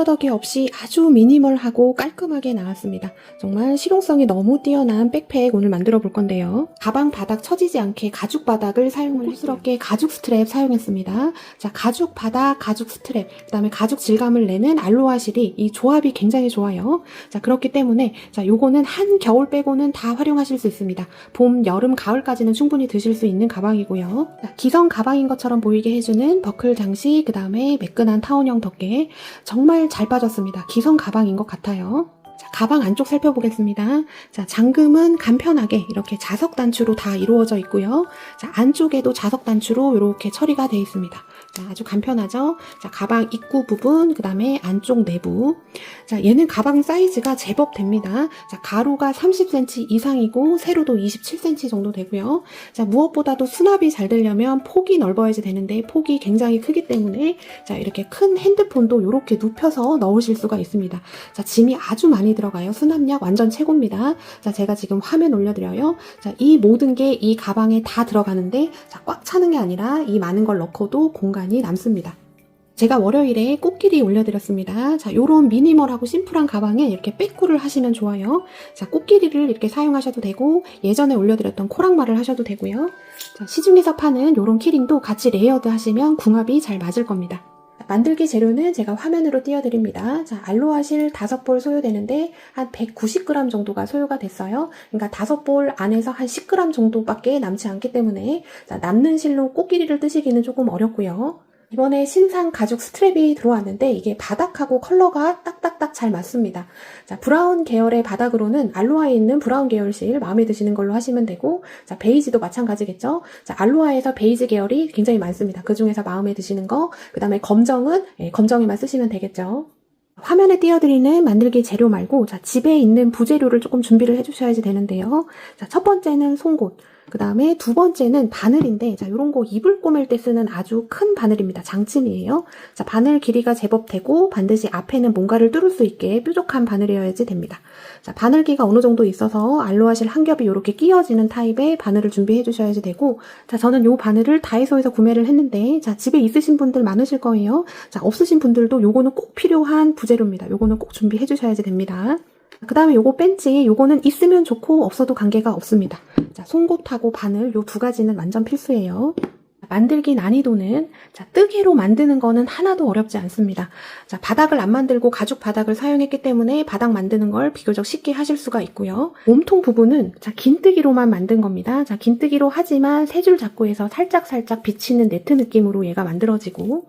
군더더기 없이 아주 미니멀하고 깔끔하게 나왔습니다. 정말 실용성이 너무 뛰어난 백팩 오늘 만들어 볼 건데요. 가방 바닥 처지지 않게 가죽 바닥을 사용을 꼼꼼스럽게 가죽 스트랩 사용했습니다. 자, 가죽 바닥, 가죽 스트랩, 그 다음에 가죽 질감을 내는 알로하 실이 이 조합이 굉장히 좋아요. 자, 그렇기 때문에 자, 요거는 한 겨울 빼고는 다 활용하실 수 있습니다. 봄, 여름, 가을까지는 충분히 드실 수 있는 가방이고요. 자, 기성 가방인 것처럼 보이게 해주는 버클 장식, 그 다음에 매끈한 타원형 덮개, 정말 잘 빠졌습니다. 기성 가방인 것 같아요. 자, 가방 안쪽 살펴보겠습니다. 자, 잠금은 간편하게 이렇게 자석 단추로 다 이루어져 있고요. 자, 안쪽에도 자석 단추로 이렇게 처리가 되어 있습니다. 자, 아주 간편하죠? 자, 가방 입구 부분, 그 다음에 안쪽 내부. 자, 얘는 가방 사이즈가 제법 됩니다. 자, 가로가 30cm 이상이고, 세로도 27cm 정도 되고요. 자, 무엇보다도 수납이 잘 되려면 폭이 넓어야지 되는데, 폭이 굉장히 크기 때문에, 자, 이렇게 큰 핸드폰도 이렇게 눕혀서 넣으실 수가 있습니다. 자, 짐이 아주 많이 들어가요. 수납력 완전 최고입니다. 자, 제가 지금 화면 올려드려요. 자, 이 모든 게 이 가방에 다 들어가는데, 자, 꽉 차는 게 아니라 이 많은 걸 넣고도 공간이 남습니다. 제가 월요일에 꽃길이 올려드렸습니다. 자, 요런 미니멀하고 심플한 가방에 이렇게 백구를 하시면 좋아요. 자, 꽃길이를 이렇게 사용하셔도 되고, 예전에 올려드렸던 코랑말을 하셔도 되고요. 자, 시중에서 파는 요런 키링도 같이 레이어드 하시면 궁합이 잘 맞을 겁니다. 만들기 재료는 제가 화면으로 띄워드립니다. 자, 알로하 실 5볼 소요되는데 한 190g 정도가 소요가 됐어요. 그러니까 5볼 안에서 한 10g 정도밖에 남지 않기 때문에 자, 남는 실로 꽃길이를 뜨시기는 조금 어렵고요. 이번에 신상 가죽 스트랩이 들어왔는데 이게 바닥하고 컬러가 딱딱딱 잘 맞습니다. 자, 브라운 계열의 바닥으로는 알로하에 있는 브라운 계열 실 마음에 드시는 걸로 하시면 되고, 자, 베이지도 마찬가지겠죠. 자, 알로하에서 베이지 계열이 굉장히 많습니다. 그 중에서 마음에 드시는 거, 그 다음에 검정은 검정에만 쓰시면 되겠죠. 화면에 띄워드리는 만들기 재료 말고 자, 집에 있는 부재료를 조금 준비를 해주셔야지 되는데요. 자, 첫 번째는 송곳, 그 다음에 두 번째는 바늘인데, 자, 요런 거 이불 꼬맬 때 쓰는 아주 큰 바늘입니다. 장침이에요. 자, 바늘 길이가 제법 되고 반드시 앞에는 뭔가를 뚫을 수 있게 뾰족한 바늘이어야지 됩니다. 자, 바늘기가 어느 정도 있어서 알로하 실 한 겹이 이렇게 끼어지는 타입의 바늘을 준비해 주셔야지 되고, 자, 저는 요 바늘을 다이소에서 구매를 했는데, 자, 집에 있으신 분들 많으실 거예요. 자, 없으신 분들도 요거는 꼭 필요한 부재료입니다. 요거는 꼭 준비해 주셔야지 됩니다. 그 다음에 요거 벤치, 요거는 있으면 좋고 없어도 관계가 없습니다. 자, 송곳하고 바늘 요 두 가지는 완전 필수예요. 만들기 난이도는 자, 뜨개로 만드는 거는 하나도 어렵지 않습니다. 자, 바닥을 안 만들고 가죽 바닥을 사용했기 때문에 바닥 만드는 걸 비교적 쉽게 하실 수가 있고요. 몸통 부분은 자, 긴뜨기로만 만든 겁니다. 자, 긴뜨기로 하지만 세 줄 잡고 해서 살짝살짝 비치는 네트 느낌으로 얘가 만들어지고,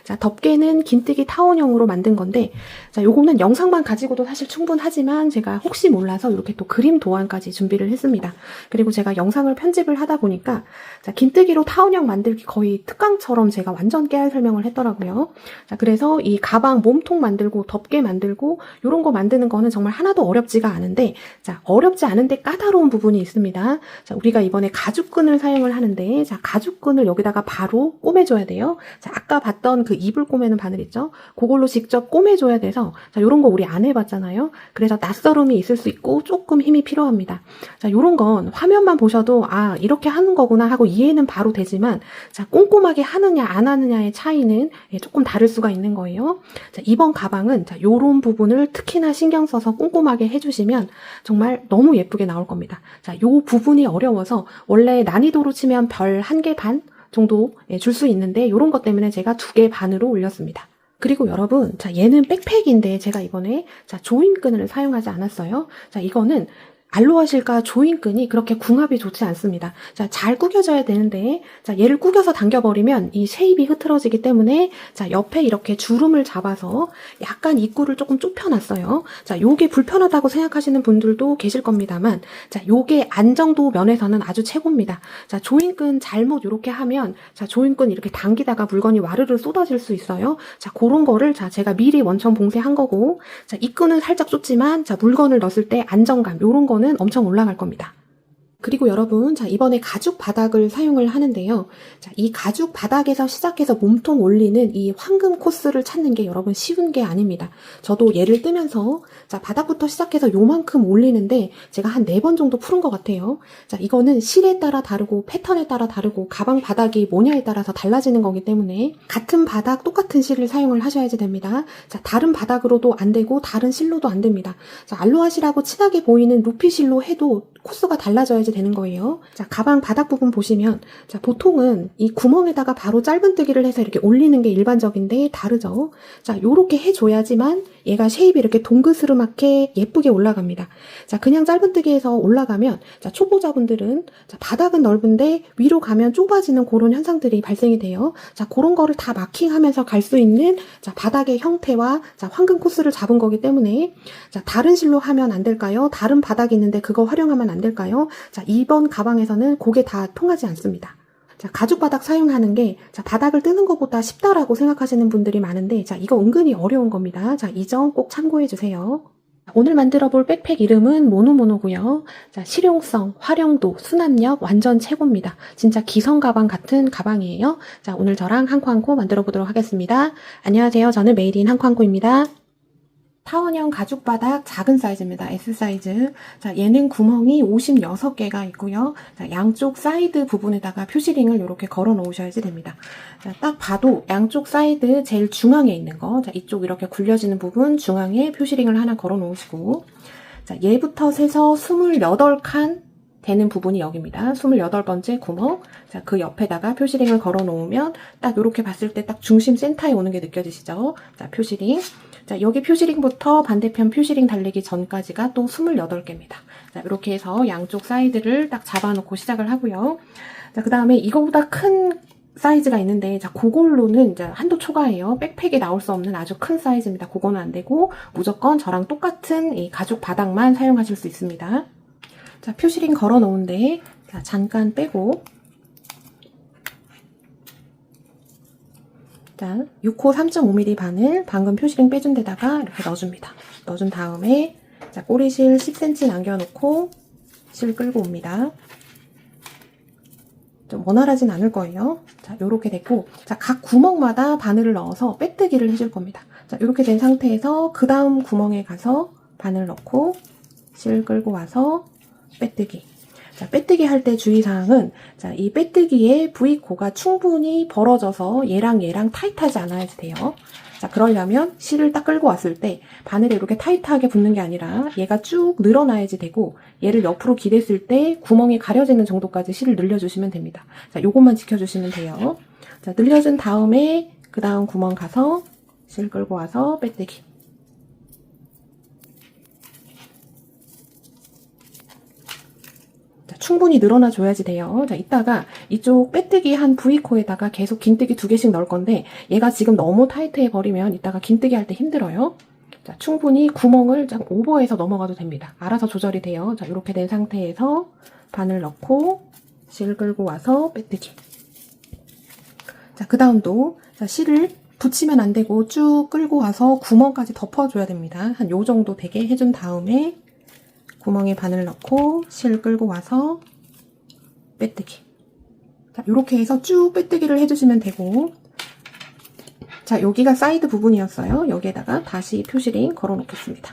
자, 덮개는 긴뜨기 타원형으로 만든 건데, 자, 요거는 영상만 가지고도 사실 충분하지만 제가 혹시 몰라서 이렇게 또 그림 도안까지 준비를 했습니다. 그리고 제가 영상을 편집을 하다 보니까 자, 긴뜨기로 타원형 만들기 거의 특강처럼 제가 완전 깨알 설명을 했더라고요. 자, 그래서 이 가방 몸통 만들고 덮개 만들고 요런 거 만드는 거는 정말 하나도 어렵지가 않은데, 자, 어렵지 않은데 까다로운 부분이 있습니다. 자, 우리가 이번에 가죽끈을 사용을 하는데, 자, 가죽끈을 여기다가 바로 꼬매줘야 돼요. 자, 아까 봤던 그 이불 꼬매는 바늘 있죠? 그걸로 직접 꼬매줘야 돼서, 자, 요런 거 우리 안 해봤잖아요? 그래서 낯설음이 있을 수 있고 조금 힘이 필요합니다. 자, 요런 건 화면만 보셔도 아, 이렇게 하는 거구나 하고 이해는 바로 되지만, 자, 꼼꼼하게 하느냐 안 하느냐의 차이는 조금 다를 수가 있는 거예요. 자, 이번 가방은 자, 요런 부분을 특히나 신경 써서 꼼꼼하게 해주시면 정말 너무 예쁘게 나올 겁니다. 자, 요 부분이 어려워서 원래 난이도로 치면 별 1개 반 정도 줄 수 있는데 요런 것 때문에 제가 2개 반으로 올렸습니다. 그리고 여러분, 자, 얘는 백팩인데 제가 이번에 자, 조임끈을 사용하지 않았어요. 자, 이거는 알로하 실과 조임끈이 그렇게 궁합이 좋지 않습니다. 자, 잘 구겨져야 되는데, 자, 얘를 구겨서 당겨버리면 이 쉐입이 흐트러지기 때문에, 자, 옆에 이렇게 주름을 잡아서 약간 입구를 조금 좁혀놨어요. 자, 요게 불편하다고 생각하시는 분들도 계실 겁니다만, 자, 요게 안정도 면에서는 아주 최고입니다. 자, 조임끈 잘못 요렇게 하면, 자, 조임끈 이렇게 당기다가 물건이 와르르 쏟아질 수 있어요. 자, 그런 거를, 자, 제가 미리 원천 봉쇄한 거고, 자, 입구는 살짝 좁지만, 자, 물건을 넣었을 때 안정감, 요런 거는 엄청 올라갈 겁니다. 그리고 여러분, 자, 이번에 가죽 바닥을 사용을 하는데요. 자, 이 가죽 바닥에서 시작해서 몸통 올리는 이 황금 코스를 찾는 게 여러분 쉬운 게 아닙니다. 저도 얘를 뜨면서, 자, 바닥부터 시작해서 요만큼 올리는데 제가 한 4번 정도 푸른 것 같아요. 자, 이거는 실에 따라 다르고 패턴에 따라 다르고 가방 바닥이 뭐냐에 따라서 달라지는 거기 때문에 같은 바닥 똑같은 실을 사용을 하셔야지 됩니다. 자, 다른 바닥으로도 안 되고 다른 실로도 안 됩니다. 자, 알로하 실하고 친하게 보이는 루피 실로 해도 코스가 달라져야지 되는 거예요. 자, 가방 바닥 부분 보시면, 자, 보통은 이 구멍에다가 바로 짧은뜨기를 해서 이렇게 올리는 게 일반적인데 다르죠. 자, 요렇게 해줘야지만 얘가 쉐입이 이렇게 동그스름하게 예쁘게 올라갑니다. 자, 그냥 짧은뜨기에서 올라가면, 자, 초보자분들은, 자, 바닥은 넓은데 위로 가면 좁아지는 그런 현상들이 발생이 돼요. 자, 그런 거를 다 마킹하면서 갈 수 있는, 자, 바닥의 형태와, 자, 황금 코스를 잡은 거기 때문에, 자, 다른 실로 하면 안 될까요? 다른 바닥이 있는데 그거 활용하면 안 될까요? 자, 이번 가방에서는 그게 다 통하지 않습니다. 자, 가죽 바닥 사용하는 게, 자, 바닥을 뜨는 것보다 쉽다라고 생각하시는 분들이 많은데, 자, 이거 은근히 어려운 겁니다. 자, 이 점 꼭 참고해 주세요. 오늘 만들어 볼 백팩 이름은 모노모노고요. 자, 실용성, 활용도, 수납력 완전 최고입니다. 진짜 기성 가방 같은 가방이에요. 자, 오늘 저랑 한코한코 만들어 보도록 하겠습니다. 안녕하세요. 저는 메이드인 한코한코입니다. 타원형 가죽 바닥 작은 사이즈입니다. S 사이즈. 자, 얘는 구멍이 56개가 있고요. 자, 양쪽 사이드 부분에다가 표시링을 이렇게 걸어 놓으셔야지 됩니다. 자, 딱 봐도 양쪽 사이드 제일 중앙에 있는 거, 자, 이쪽 이렇게 굴려지는 부분 중앙에 표시링을 하나 걸어 놓으시고, 자, 얘부터 세서 28칸 되는 부분이 여기입니다. 28번째 구멍. 자, 그 옆에다가 표시링을 걸어 놓으면 딱 이렇게 봤을 때 딱 중심 센터에 오는 게 느껴지시죠? 자, 표시링. 자, 여기 표시링부터 반대편 표시링 달리기 전까지가 또 28개입니다. 자, 이렇게 해서 양쪽 사이드를 딱 잡아놓고 시작을 하고요. 자, 그 다음에 이거보다 큰 사이즈가 있는데, 자, 그걸로는 이제 한도 초과해요. 백팩에 나올 수 없는 아주 큰 사이즈입니다. 그거는 안 되고, 무조건 저랑 똑같은 이 가죽 바닥만 사용하실 수 있습니다. 자, 표시링 걸어 놓은데, 자, 잠깐 빼고, 자, 6호 3.5mm 바늘 방금 표시링 빼준 데다가 이렇게 넣어줍니다. 넣어준 다음에, 자, 꼬리실 10cm 남겨놓고 실 끌고 옵니다. 좀 원활하진 않을 거예요. 자, 요렇게 됐고, 자, 각 구멍마다 바늘을 넣어서 빼뜨기를 해줄 겁니다. 자, 요렇게 된 상태에서 그 다음 구멍에 가서 바늘 넣고 실 끌고 와서 빼뜨기. 자, 빼뜨기 할 때 주의사항은, 자, 이 빼뜨기의 V코가 충분히 벌어져서 얘랑 타이트하지 않아야 돼요. 자, 그러려면 실을 딱 끌고 왔을 때 바늘에 이렇게 타이트하게 붙는 게 아니라 얘가 쭉 늘어나야지 되고, 얘를 옆으로 기댔을 때 구멍이 가려지는 정도까지 실을 늘려주시면 됩니다. 자, 요것만 지켜주시면 돼요. 자, 늘려준 다음에 그 다음 구멍 가서 실 끌고 와서 빼뜨기. 충분히 늘어나 줘야지 돼요. 자, 이따가 이쪽 빼뜨기 한 V코에다가 계속 긴뜨기 2개씩 넣을 건데, 얘가 지금 너무 타이트해 버리면 이따가 긴뜨기 할 때 힘들어요. 자, 충분히 구멍을 좀 오버해서 넘어가도 됩니다. 알아서 조절이 돼요. 자, 이렇게 된 상태에서 바늘 넣고 실 끌고 와서 빼뜨기. 자, 그 다음도, 자, 실을 붙이면 안 되고 쭉 끌고 와서 구멍까지 덮어줘야 됩니다. 한 요 정도 되게 해준 다음에 구멍에 바늘 넣고 실 끌고 와서 빼뜨기. 자, 요렇게 해서 쭉 빼뜨기를 해주시면 되고, 자, 여기가 사이드 부분이었어요. 여기에다가 다시 표시링 걸어 놓겠습니다.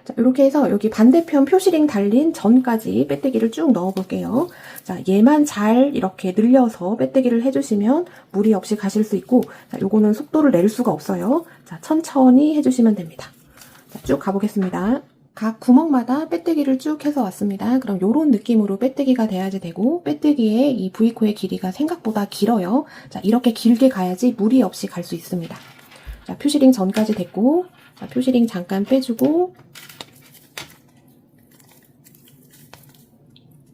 자, 요렇게 해서 여기 반대편 표시링 달린 전까지 빼뜨기를 쭉 넣어 볼게요. 자, 얘만 잘 이렇게 늘려서 빼뜨기를 해주시면 무리 없이 가실 수 있고, 자, 요거는 속도를 낼 수가 없어요. 자, 천천히 해주시면 됩니다. 자, 쭉 가보겠습니다. 각 구멍마다 빼뜨기를 쭉 해서 왔습니다. 그럼 요런 느낌으로 빼뜨기가 돼야지 되고, 빼뜨기의 이 V코의 길이가 생각보다 길어요. 자, 이렇게 길게 가야지 무리 없이 갈 수 있습니다. 자, 표시링 전까지 됐고, 자, 표시링 잠깐 빼주고,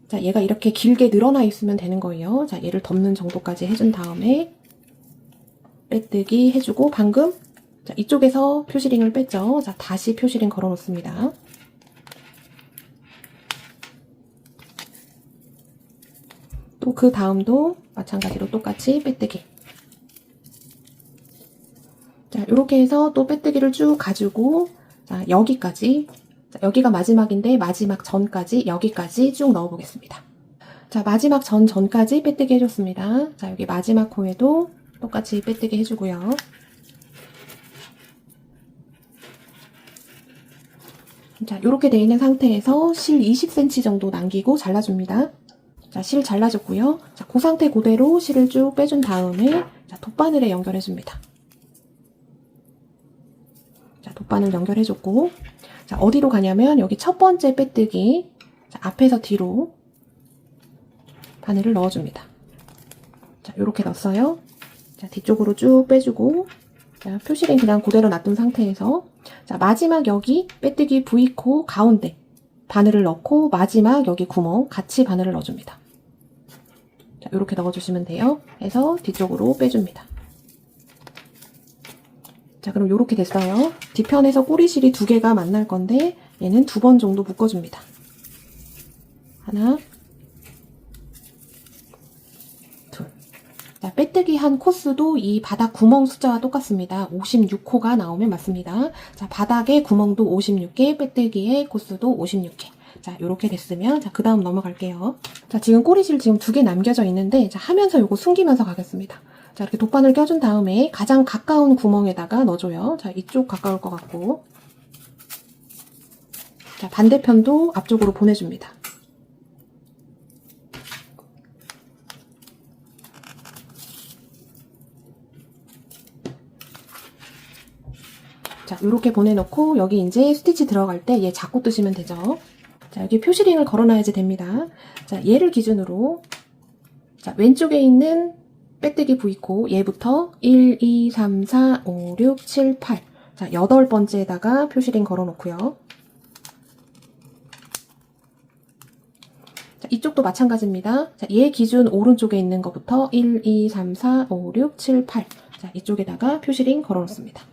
자, 얘가 이렇게 길게 늘어나 있으면 되는 거예요. 자, 얘를 덮는 정도까지 해준 다음에 빼뜨기 해주고, 방금, 자, 이쪽에서 표시링을 뺐죠. 자, 다시 표시링 걸어 놓습니다. 또 그 다음도 마찬가지로 똑같이 빼뜨기. 자, 이렇게 해서 또 빼뜨기를 쭉 가지고, 자, 여기까지 자, 여기가 마지막인데 마지막 전까지 여기까지 쭉 넣어보겠습니다. 자, 마지막 전까지 빼뜨기 해줬습니다. 자, 여기 마지막 코에도 똑같이 빼뜨기 해주고요. 자, 이렇게 되어 있는 상태에서 실 20cm 정도 남기고 잘라줍니다. 자, 실 잘라줬고요. 자, 그 상태 그대로 실을 쭉 빼준 다음에 자, 돗바늘에 연결해줍니다. 자, 돗바늘 연결해줬고 자, 어디로 가냐면 여기 첫 번째 빼뜨기 자, 앞에서 뒤로 바늘을 넣어줍니다. 자, 요렇게 넣었어요. 자, 뒤쪽으로 쭉 빼주고 자, 표시링 그냥 그대로 놔둔 상태에서 자, 마지막 여기 빼뜨기 V코 가운데 바늘을 넣고 마지막 여기 구멍 같이 바늘을 넣어줍니다. 자, 요렇게 넣어주시면 돼요. 해서 뒤쪽으로 빼줍니다. 자, 그럼 요렇게 됐어요. 뒤편에서 꼬리실이 두 개가 만날 건데 얘는 2번 정도 묶어줍니다. 하나, 둘. 자, 빼뜨기 한 코스도 이 바닥 구멍 숫자와 똑같습니다. 56코가 나오면 맞습니다. 자, 바닥에 구멍도 56개, 빼뜨기의 코스도 56개. 자, 요렇게 됐으면 자, 그 다음 넘어갈게요. 자, 지금 꼬리실 지금 2개 남겨져 있는데 자, 하면서 요거 숨기면서 가겠습니다. 자, 이렇게 돗바늘 껴준 다음에 가장 가까운 구멍에다가 넣어줘요. 자, 이쪽 가까울 것 같고 자, 반대편도 앞쪽으로 보내줍니다. 자, 이렇게 보내놓고 여기 이제 스티치 들어갈 때 얘 잡고 뜨시면 되죠. 자, 여기 표시링을 걸어놔야지 됩니다. 자, 얘를 기준으로 자, 왼쪽에 있는 빼뜨기 V코 얘부터 1, 2, 3, 4, 5, 6, 7, 8 자, 8번째에다가 표시링 걸어놓고요. 자, 이쪽도 마찬가지입니다. 자, 얘 기준 오른쪽에 있는 것부터 1, 2, 3, 4, 5, 6, 7, 8 자, 이쪽에다가 표시링 걸어놓습니다.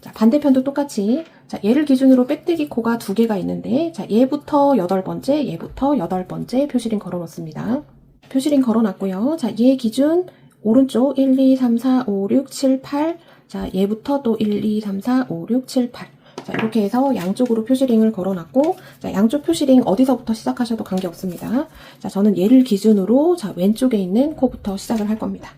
자, 반대편도 똑같이 자, 얘를 기준으로 빼뜨기 코가 2개가 있는데 자, 얘부터 8번째, 얘부터 8번째 표시링 걸어놓습니다. 표시링 걸어놨고요. 자, 얘 기준 오른쪽 1, 2, 3, 4, 5, 6, 7, 8 자, 얘부터 또 1, 2, 3, 4, 5, 6, 7, 8 자, 이렇게 해서 양쪽으로 표시링을 걸어놨고 자, 양쪽 표시링 어디서부터 시작하셔도 관계없습니다. 자, 저는 얘를 기준으로 자, 왼쪽에 있는 코부터 시작을 할 겁니다.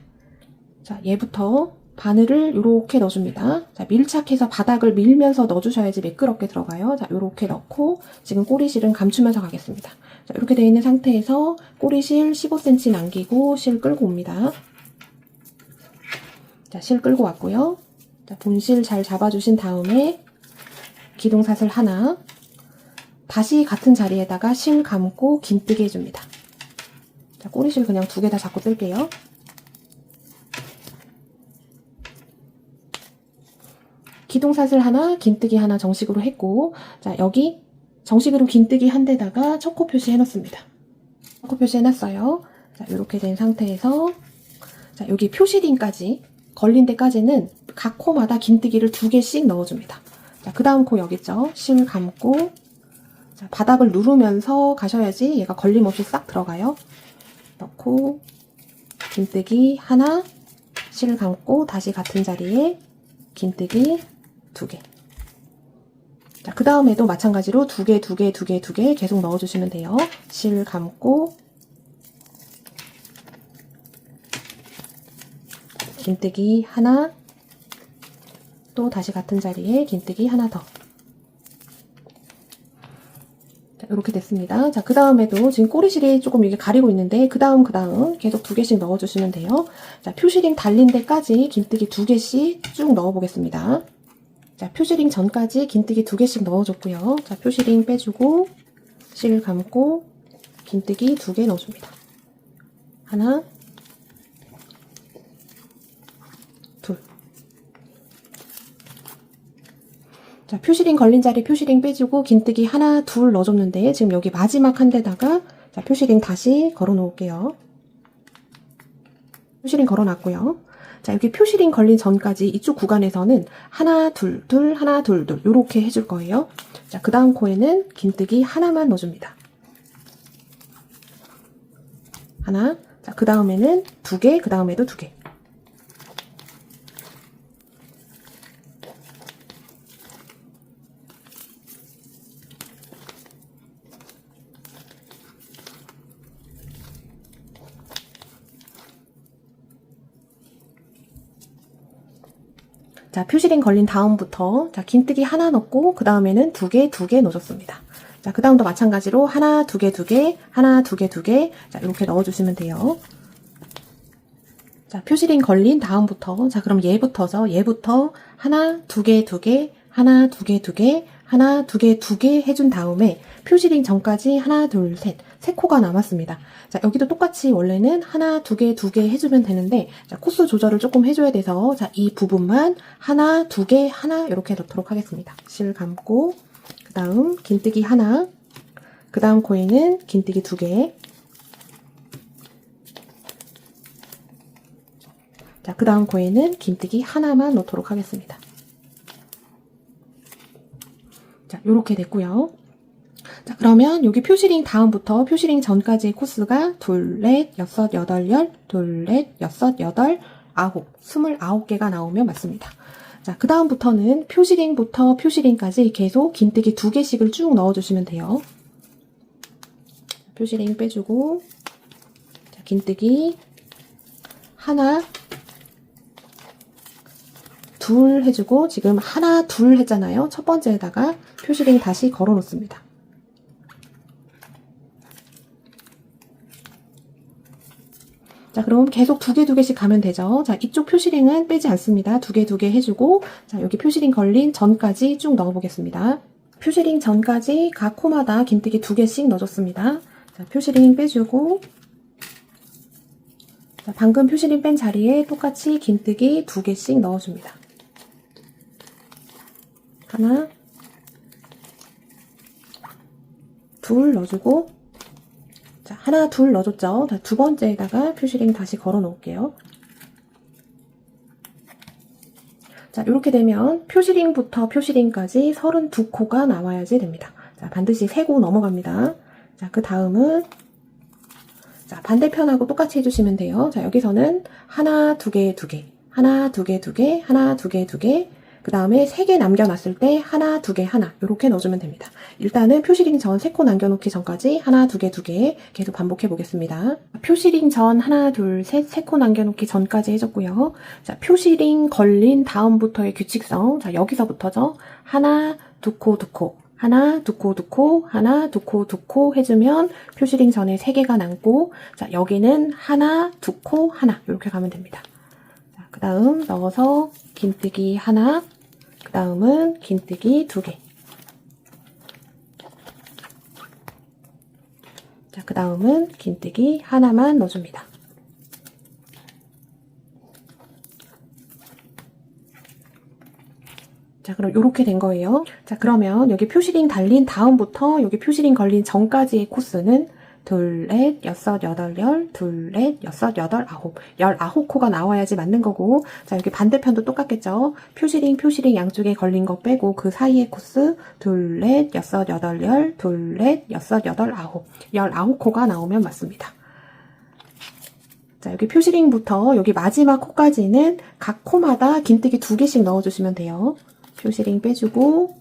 자, 얘부터 바늘을 이렇게 넣어줍니다. 자, 밀착해서 바닥을 밀면서 넣어주셔야지 매끄럽게 들어가요. 자, 이렇게 넣고 지금 꼬리실은 감추면서 가겠습니다. 자, 이렇게 되어 있는 상태에서 꼬리실 15cm 남기고 실 끌고 옵니다. 자, 실 끌고 왔고요. 자, 본실 잘 잡아주신 다음에 기둥사슬 하나 다시 같은 자리에다가 실 감고 긴뜨기 해줍니다. 자, 꼬리실 그냥 2개 다 잡고 뜰게요. 기둥사슬 하나, 긴뜨기 하나 정식으로 했고 자, 여기 정식으로 긴뜨기 한 데다가 첫 코 표시 해놓습니다. 첫 코 표시 해놨어요. 자, 이렇게 된 상태에서 자, 여기 표시링까지 걸린 데까지는 각 코마다 긴뜨기를 2개씩 넣어줍니다. 자, 그 다음 코 여기 있죠? 실 감고 자, 바닥을 누르면서 가셔야지 얘가 걸림없이 싹 들어가요. 넣고 긴뜨기 하나, 실 감고 다시 같은 자리에 긴뜨기 2개. 자, 그 다음에도 마찬가지로 2개, 2개, 2개, 2개 계속 넣어주시면 돼요. 실 감고 긴뜨기 하나, 또 다시 같은 자리에 긴뜨기 하나 더. 자, 이렇게 됐습니다. 자, 그 다음에도 지금 꼬리실이 조금 이게 가리고 있는데 그 다음 계속 2개씩 넣어주시면 돼요. 자, 표시링 달린 데까지 긴뜨기 2개씩 쭉 넣어보겠습니다. 자, 표시링 전까지 긴뜨기 2개씩 넣어줬고요. 자, 표시링 빼주고 실 감고 긴뜨기 2개 넣어줍니다. 하나, 둘. 자, 표시링 걸린 자리 표시링 빼주고 긴뜨기 하나, 둘 넣어줬는데 지금 여기 마지막 한 데다가 자, 표시링 다시 걸어 놓을게요. 표시링 걸어놨고요. 자, 여기 표시링 걸린 전까지 이쪽 구간에서는 하나, 둘, 둘, 하나, 둘, 둘 요렇게 해줄 거예요. 자, 그 다음 코에는 긴뜨기 하나만 넣어줍니다. 하나, 자, 그 다음에는 2개, 그 다음에도 2개. 자, 표시링 걸린 다음부터 자, 긴뜨기 하나 넣고 그 다음에는 두 개 넣어줬습니다. 자, 그 다음도 마찬가지로 하나, 두 개, 하나, 두 개, 자, 이렇게 넣어주시면 돼요. 자, 표시링 걸린 다음부터, 자, 그럼 얘부터 하나, 두 개, 하나, 두 개, 하나, 두 개 해준 다음에 표시링 전까지 하나, 둘, 세 코가 남았습니다. 자, 여기도 똑같이 원래는 하나, 두 개 해주면 되는데, 자, 코스 조절을 조금 해줘야 돼서, 자, 이 부분만 하나, 두 개, 하나, 이렇게 넣도록 하겠습니다. 실 감고, 그 다음 긴뜨기 하나, 그 다음 코에는 긴뜨기 두 개, 자, 그 다음 코에는 긴뜨기 하나만 넣도록 하겠습니다. 자, 요렇게 됐고요. 자, 그러면 여기 표시링 다음부터 표시링 전까지의 코스가 둘, 넷, 여섯, 여덟, 열, 둘, 넷, 여섯, 여덟, 아홉, 29개가 나오면 맞습니다. 자, 그 다음부터는 표시링부터 표시링까지 계속 긴뜨기 두 개씩을 쭉 넣어주시면 돼요. 표시링 빼주고, 자, 긴뜨기 하나, 둘 해주고, 지금 하나, 둘 했잖아요. 첫 번째에다가 표시링 다시 걸어 놓습니다. 자, 그럼 계속 두 개씩 가면 되죠. 자, 이쪽 표시링은 빼지 않습니다. 두 개 해주고, 자, 여기 표시링 걸린 전까지 쭉 넣어보겠습니다. 표시링 전까지 각 코마다 긴뜨기 두 개씩 넣어줬습니다. 자, 표시링 빼주고, 자, 방금 표시링 뺀 자리에 똑같이 긴뜨기 두 개씩 넣어줍니다. 하나, 둘 넣어주고, 자, 하나, 둘 넣어줬죠. 자, 두 번째에다가 표시링 다시 걸어 놓을게요. 자, 이렇게 되면 표시링부터 표시링까지 32코가 나와야지 됩니다. 자, 반드시 3코 넘어갑니다. 자, 그 다음은 자, 반대편하고 똑같이 해주시면 돼요. 자, 여기서는 하나, 두 개, 하나, 두 개, 하나, 두 개, 그 다음에 3개 남겨놨을 때 하나, 두 개, 하나 이렇게 넣어주면 됩니다. 일단은 표시링 전 3코 남겨놓기 전까지 하나, 두 개 계속 반복해 보겠습니다. 표시링 전 하나, 둘, 셋, 3코 남겨놓기 전까지 해줬고요. 자, 표시링 걸린 다음부터의 규칙성, 자, 여기서부터죠. 하나, 두 코, 하나, 두 코, 하나, 두 코 해주면 표시링 전에 3개가 남고, 자, 여기는 하나, 두 코, 하나 이렇게 가면 됩니다. 자, 그 다음 넣어서 긴뜨기 하나, 그 다음은 긴뜨기 두 개. 자, 그 다음은 긴뜨기 하나만 넣어줍니다. 자, 그럼 이렇게 된 거예요. 자, 그러면 여기 표시링 달린 다음부터 여기 표시링 걸린 전까지의 코스는 둘, 넷, 여섯, 여덟, 열, 둘, 넷, 여섯, 여덟, 아홉. 19코가 나와야지 맞는 거고, 자, 여기 반대편도 똑같겠죠? 표시링 양쪽에 걸린 거 빼고 그 사이의 코스, 둘, 넷, 여섯, 여덟, 열, 둘, 넷, 여섯, 여덟, 아홉. 19코가 나오면 맞습니다. 자, 여기 표시링부터 여기 마지막 코까지는 각 코마다 긴뜨기 두 개씩 넣어주시면 돼요. 표시링 빼주고,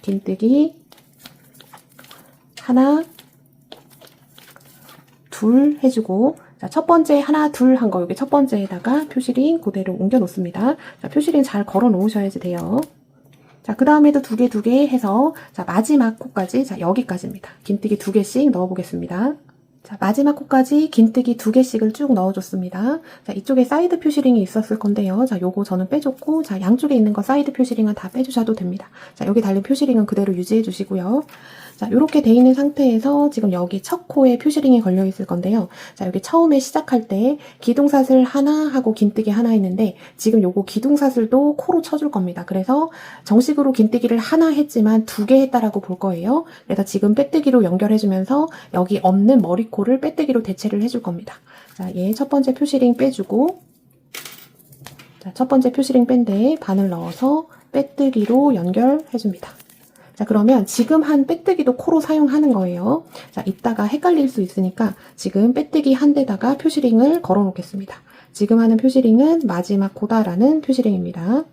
긴뜨기 하나, 둘 해주고, 자, 첫 번째 하나, 둘 한 거, 여기 첫 번째에다가 표시링 그대로 옮겨 놓습니다. 자, 표시링 잘 걸어 놓으셔야지 돼요. 자, 그 다음에도 두 개 해서, 자, 마지막 코까지, 자, 여기까지입니다. 긴뜨기 두 개씩 넣어 보겠습니다. 자, 마지막 코까지 긴뜨기 두 개씩을 쭉 넣어줬습니다. 자, 이쪽에 사이드 표시링이 있었을 건데요. 자, 요거 저는 빼줬고, 자, 양쪽에 있는 거 사이드 표시링은 다 빼주셔도 됩니다. 자, 여기 달린 표시링은 그대로 유지해 주시고요. 자, 이렇게 돼 있는 상태에서 지금 여기 첫 코에 표시링이 걸려 있을 건데요. 자, 여기 처음에 시작할 때 기둥사슬 하나 하고 긴뜨기 하나 했는데 지금 요거 기둥사슬도 코로 쳐줄 겁니다. 그래서 정식으로 긴뜨기를 하나 했지만 두 개 했다라고 볼 거예요. 그래서 지금 빼뜨기로 연결해주면서 여기 없는 머리코를 빼뜨기로 대체를 해줄 겁니다. 자, 얘 첫 번째 표시링 빼주고, 자, 첫 번째 표시링 뺀 데에 바늘 넣어서 빼뜨기로 연결해줍니다. 자, 그러면 지금 한 빼뜨기도 코로 사용하는 거예요. 자, 이따가 헷갈릴 수 있으니까 지금 빼뜨기 한 데다가 표시링을 걸어 놓겠습니다. 지금 하는 표시링은 마지막 코다라는 표시링입니다.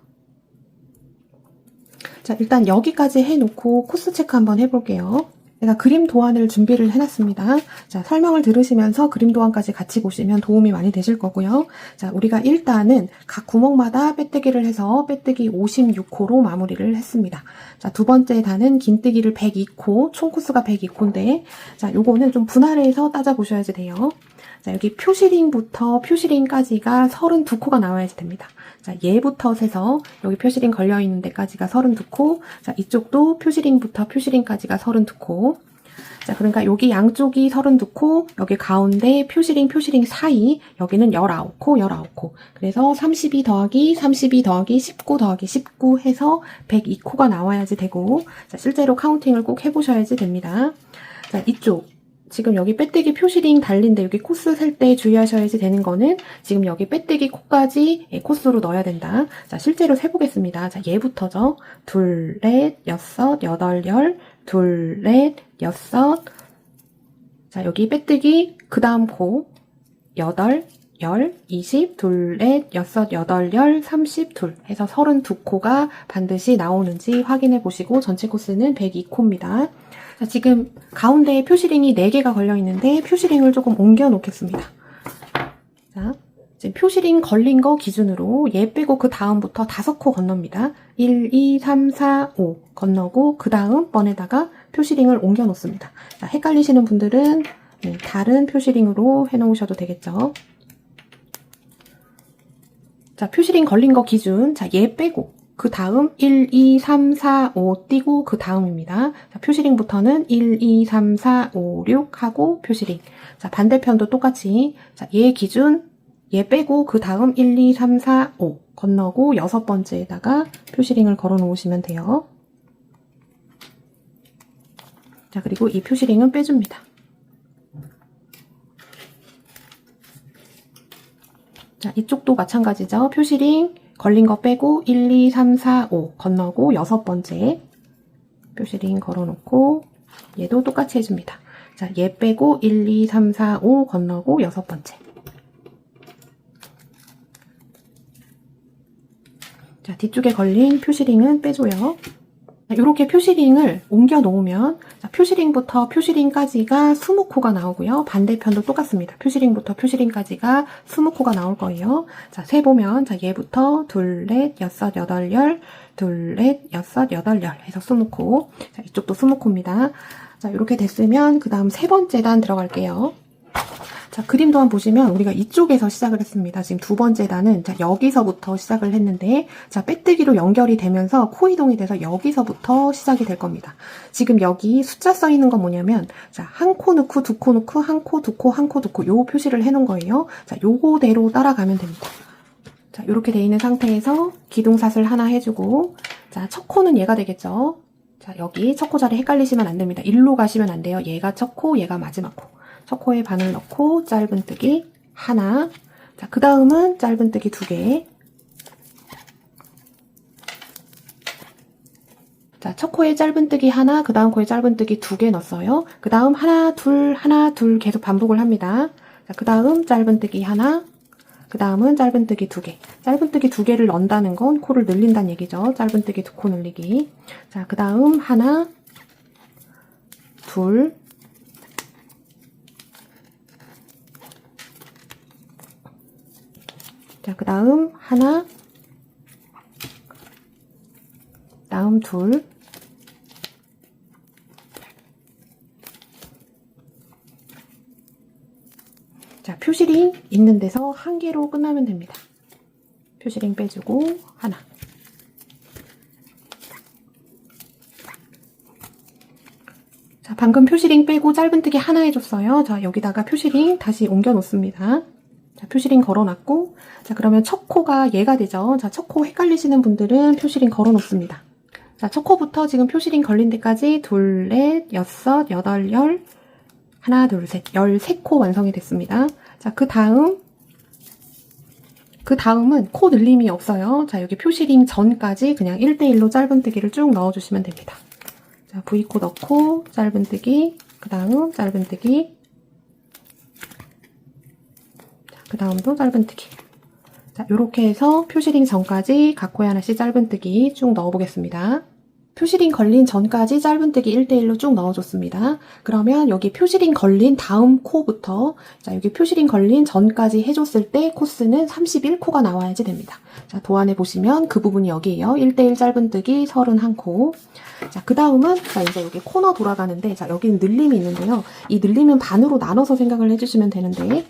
자, 일단 여기까지 해놓고 코스 체크 한번 해볼게요. 제가 그림 도안을 준비를 해놨습니다. 자, 설명을 들으시면서 그림 도안까지 같이 보시면 도움이 많이 되실 거고요. 자, 우리가 일단은 각 구멍마다 빼뜨기를 해서 빼뜨기 56코로 마무리를 했습니다. 자, 두 번째 단은 긴뜨기를 102코, 총 코스가 102코인데, 자, 요거는 좀 분할을 해서 따져보셔야지 돼요. 자, 여기 표시링부터 표시링까지가 32코가 나와야지 됩니다. 자, 얘부터 세서 여기 표시링 걸려있는 데까지가 32코. 자, 이쪽도 표시링부터 표시링까지가 32코. 자, 그러니까 여기 양쪽이 32코, 여기 가운데 표시링 사이, 여기는 19코, 19코. 그래서 32 더하기 32 더하기 19 더하기 19 해서 102코가 나와야지 되고, 자, 실제로 카운팅을 꼭 해보셔야지 됩니다. 자, 이쪽. 지금 여기 빼뜨기 표시링 달린데 여기 코스 셀 때 주의하셔야지 되는 거는 지금 여기 빼뜨기 코까지 코스로 넣어야 된다. 자, 실제로 세보겠습니다. 자, 얘부터죠. 둘, 넷, 여섯, 여덟, 열, 둘, 넷, 여섯. 자, 여기 빼뜨기 그 다음 코 여덟, 열, 20, 둘, 넷, 여섯, 여덟, 열, 30, 둘 해서 32코가 반드시 나오는지 확인해 보시고 전체 코스는 102코입니다. 자, 지금 가운데에 표시링이 4개가 걸려 있는데 표시링을 조금 옮겨 놓겠습니다. 자, 지금 표시링 걸린 거 기준으로 얘 빼고 그 다음부터 5코 건넙니다. 1, 2, 3, 4, 5 건너고 그 다음 번에다가 표시링을 옮겨 놓습니다. 자, 헷갈리시는 분들은 다른 표시링으로 해 놓으셔도 되겠죠. 자, 표시링 걸린 거 기준. 자, 얘 빼고 그 다음 1, 2, 3, 4, 5 띄고 그 다음입니다. 자, 표시링부터는 1, 2, 3, 4, 5, 6 하고 표시링. 자, 반대편도 똑같이. 자, 얘 기준 얘 빼고 그 다음 1, 2, 3, 4, 5 건너고 6번째에다가 표시링을 걸어 놓으시면 돼요. 자, 그리고 이 표시링은 빼줍니다. 자, 이쪽도 마찬가지죠. 표시링 걸린 거 빼고 1, 2, 3, 4, 5 건너고 6번째 표시링 걸어놓고 얘도 똑같이 해줍니다. 자, 얘 빼고 1, 2, 3, 4, 5 건너고 6번째. 자, 뒤쪽에 걸린 표시링은 빼줘요. 이렇게 표시링을 옮겨 놓으면 자, 표시링부터 표시링까지가 20코가 나오고요. 반대편도 똑같습니다. 표시링부터 표시링까지가 20코가 나올 거예요. 자, 세보면 자, 얘부터 둘, 넷, 여섯, 여덟, 열, 둘, 넷, 여섯, 여덟, 열 해서 20코. 자, 이쪽도 20코입니다. 자, 이렇게 됐으면 그 다음 세 번째 단 들어갈게요. 자, 그림 도안 보시면 우리가 이쪽에서 시작을 했습니다. 지금 두 번째 단은 자, 여기서부터 시작을 했는데 자, 빼뜨기로 연결이 되면서 코 이동이 돼서 여기서부터 시작이 될 겁니다. 지금 여기 숫자 써 있는 건 뭐냐면 자, 한 코 넣고 두 코 넣고 한 코, 두 코, 한 코, 두 코 요 표시를 해 놓은 거예요. 자, 요거대로 따라가면 됩니다. 자, 이렇게 돼 있는 상태에서 기둥사슬 하나 해주고 자, 첫 코는 얘가 되겠죠. 자, 여기 첫 코 자리 헷갈리시면 안 됩니다. 일로 가시면 안 돼요. 얘가 첫 코, 얘가 마지막 코. 첫 코에 바늘 넣고 짧은뜨기 하나. 자, 그 다음은 짧은뜨기 2개. 자, 첫 코에 짧은뜨기 하나, 그 다음 코에 짧은뜨기 2개 넣었어요. 그 다음 하나, 둘 계속 반복을 합니다. 자, 그 다음 짧은뜨기 하나, 그 다음은 짧은뜨기 2개. 짧은뜨기 2개를 넣는다는 건 코를 늘린다는 얘기죠. 짧은뜨기 2코 늘리기. 자, 그 다음 하나, 둘, 자, 그 다음 하나, 다음 둘, 자, 표시링 있는 데서 한 개로 끝나면 됩니다. 표시링 빼주고 하나. 자, 방금 표시링 빼고 짧은뜨기 하나 해줬어요. 자, 여기다가 표시링 다시 옮겨 놓습니다. 자, 표시링 걸어놨고, 자, 그러면 첫 코가 얘가 되죠. 자, 첫 코 헷갈리시는 분들은 표시링 걸어 놓습니다. 자, 첫 코부터 지금 표시링 걸린 데까지 둘, 넷, 여섯, 여덟, 열, 하나, 둘, 셋, 13코 완성이 됐습니다. 자, 그 다음은 코 늘림이 없어요. 자, 여기 표시링 전까지 그냥 1대1로 짧은뜨기를 쭉 넣어주시면 됩니다. 자, V코 넣고, 짧은뜨기, 그 다음 짧은뜨기, 그 다음도 짧은뜨기. 자, 요렇게 해서 표시링 전까지 각 코에 하나씩 짧은뜨기 쭉 넣어보겠습니다. 표시링 걸린 전까지 짧은뜨기 1대1로 쭉 넣어줬습니다. 그러면 여기 표시링 걸린 다음 코부터 자 여기 표시링 걸린 전까지 해줬을 때 코스는 31코가 나와야지 됩니다. 자 도안에 보시면 그 부분이 여기에요. 1대1 짧은뜨기 31코. 자 그 다음은 자 이제 여기 코너 돌아가는데 자 여기는 늘림이 있는데요. 이 늘림은 반으로 나눠서 생각을 해주시면 되는데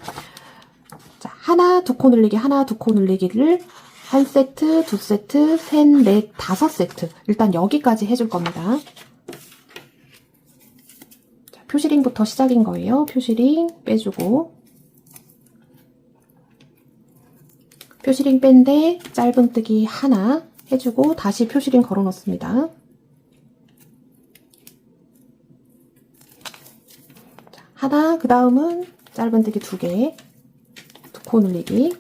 자 하나 두 코 늘리기 하나 두 코 늘리기를 한 세트, 두 세트, 셋, 넷, 다섯 세트. 일단 여기까지 해줄 겁니다. 자, 표시링부터 시작인 거예요. 표시링 빼주고. 표시링 뺀데 짧은뜨기 하나 해주고 다시 표시링 걸어 놓습니다. 자, 하나, 그 다음은 짧은뜨기 두 개. 두 코 늘리기.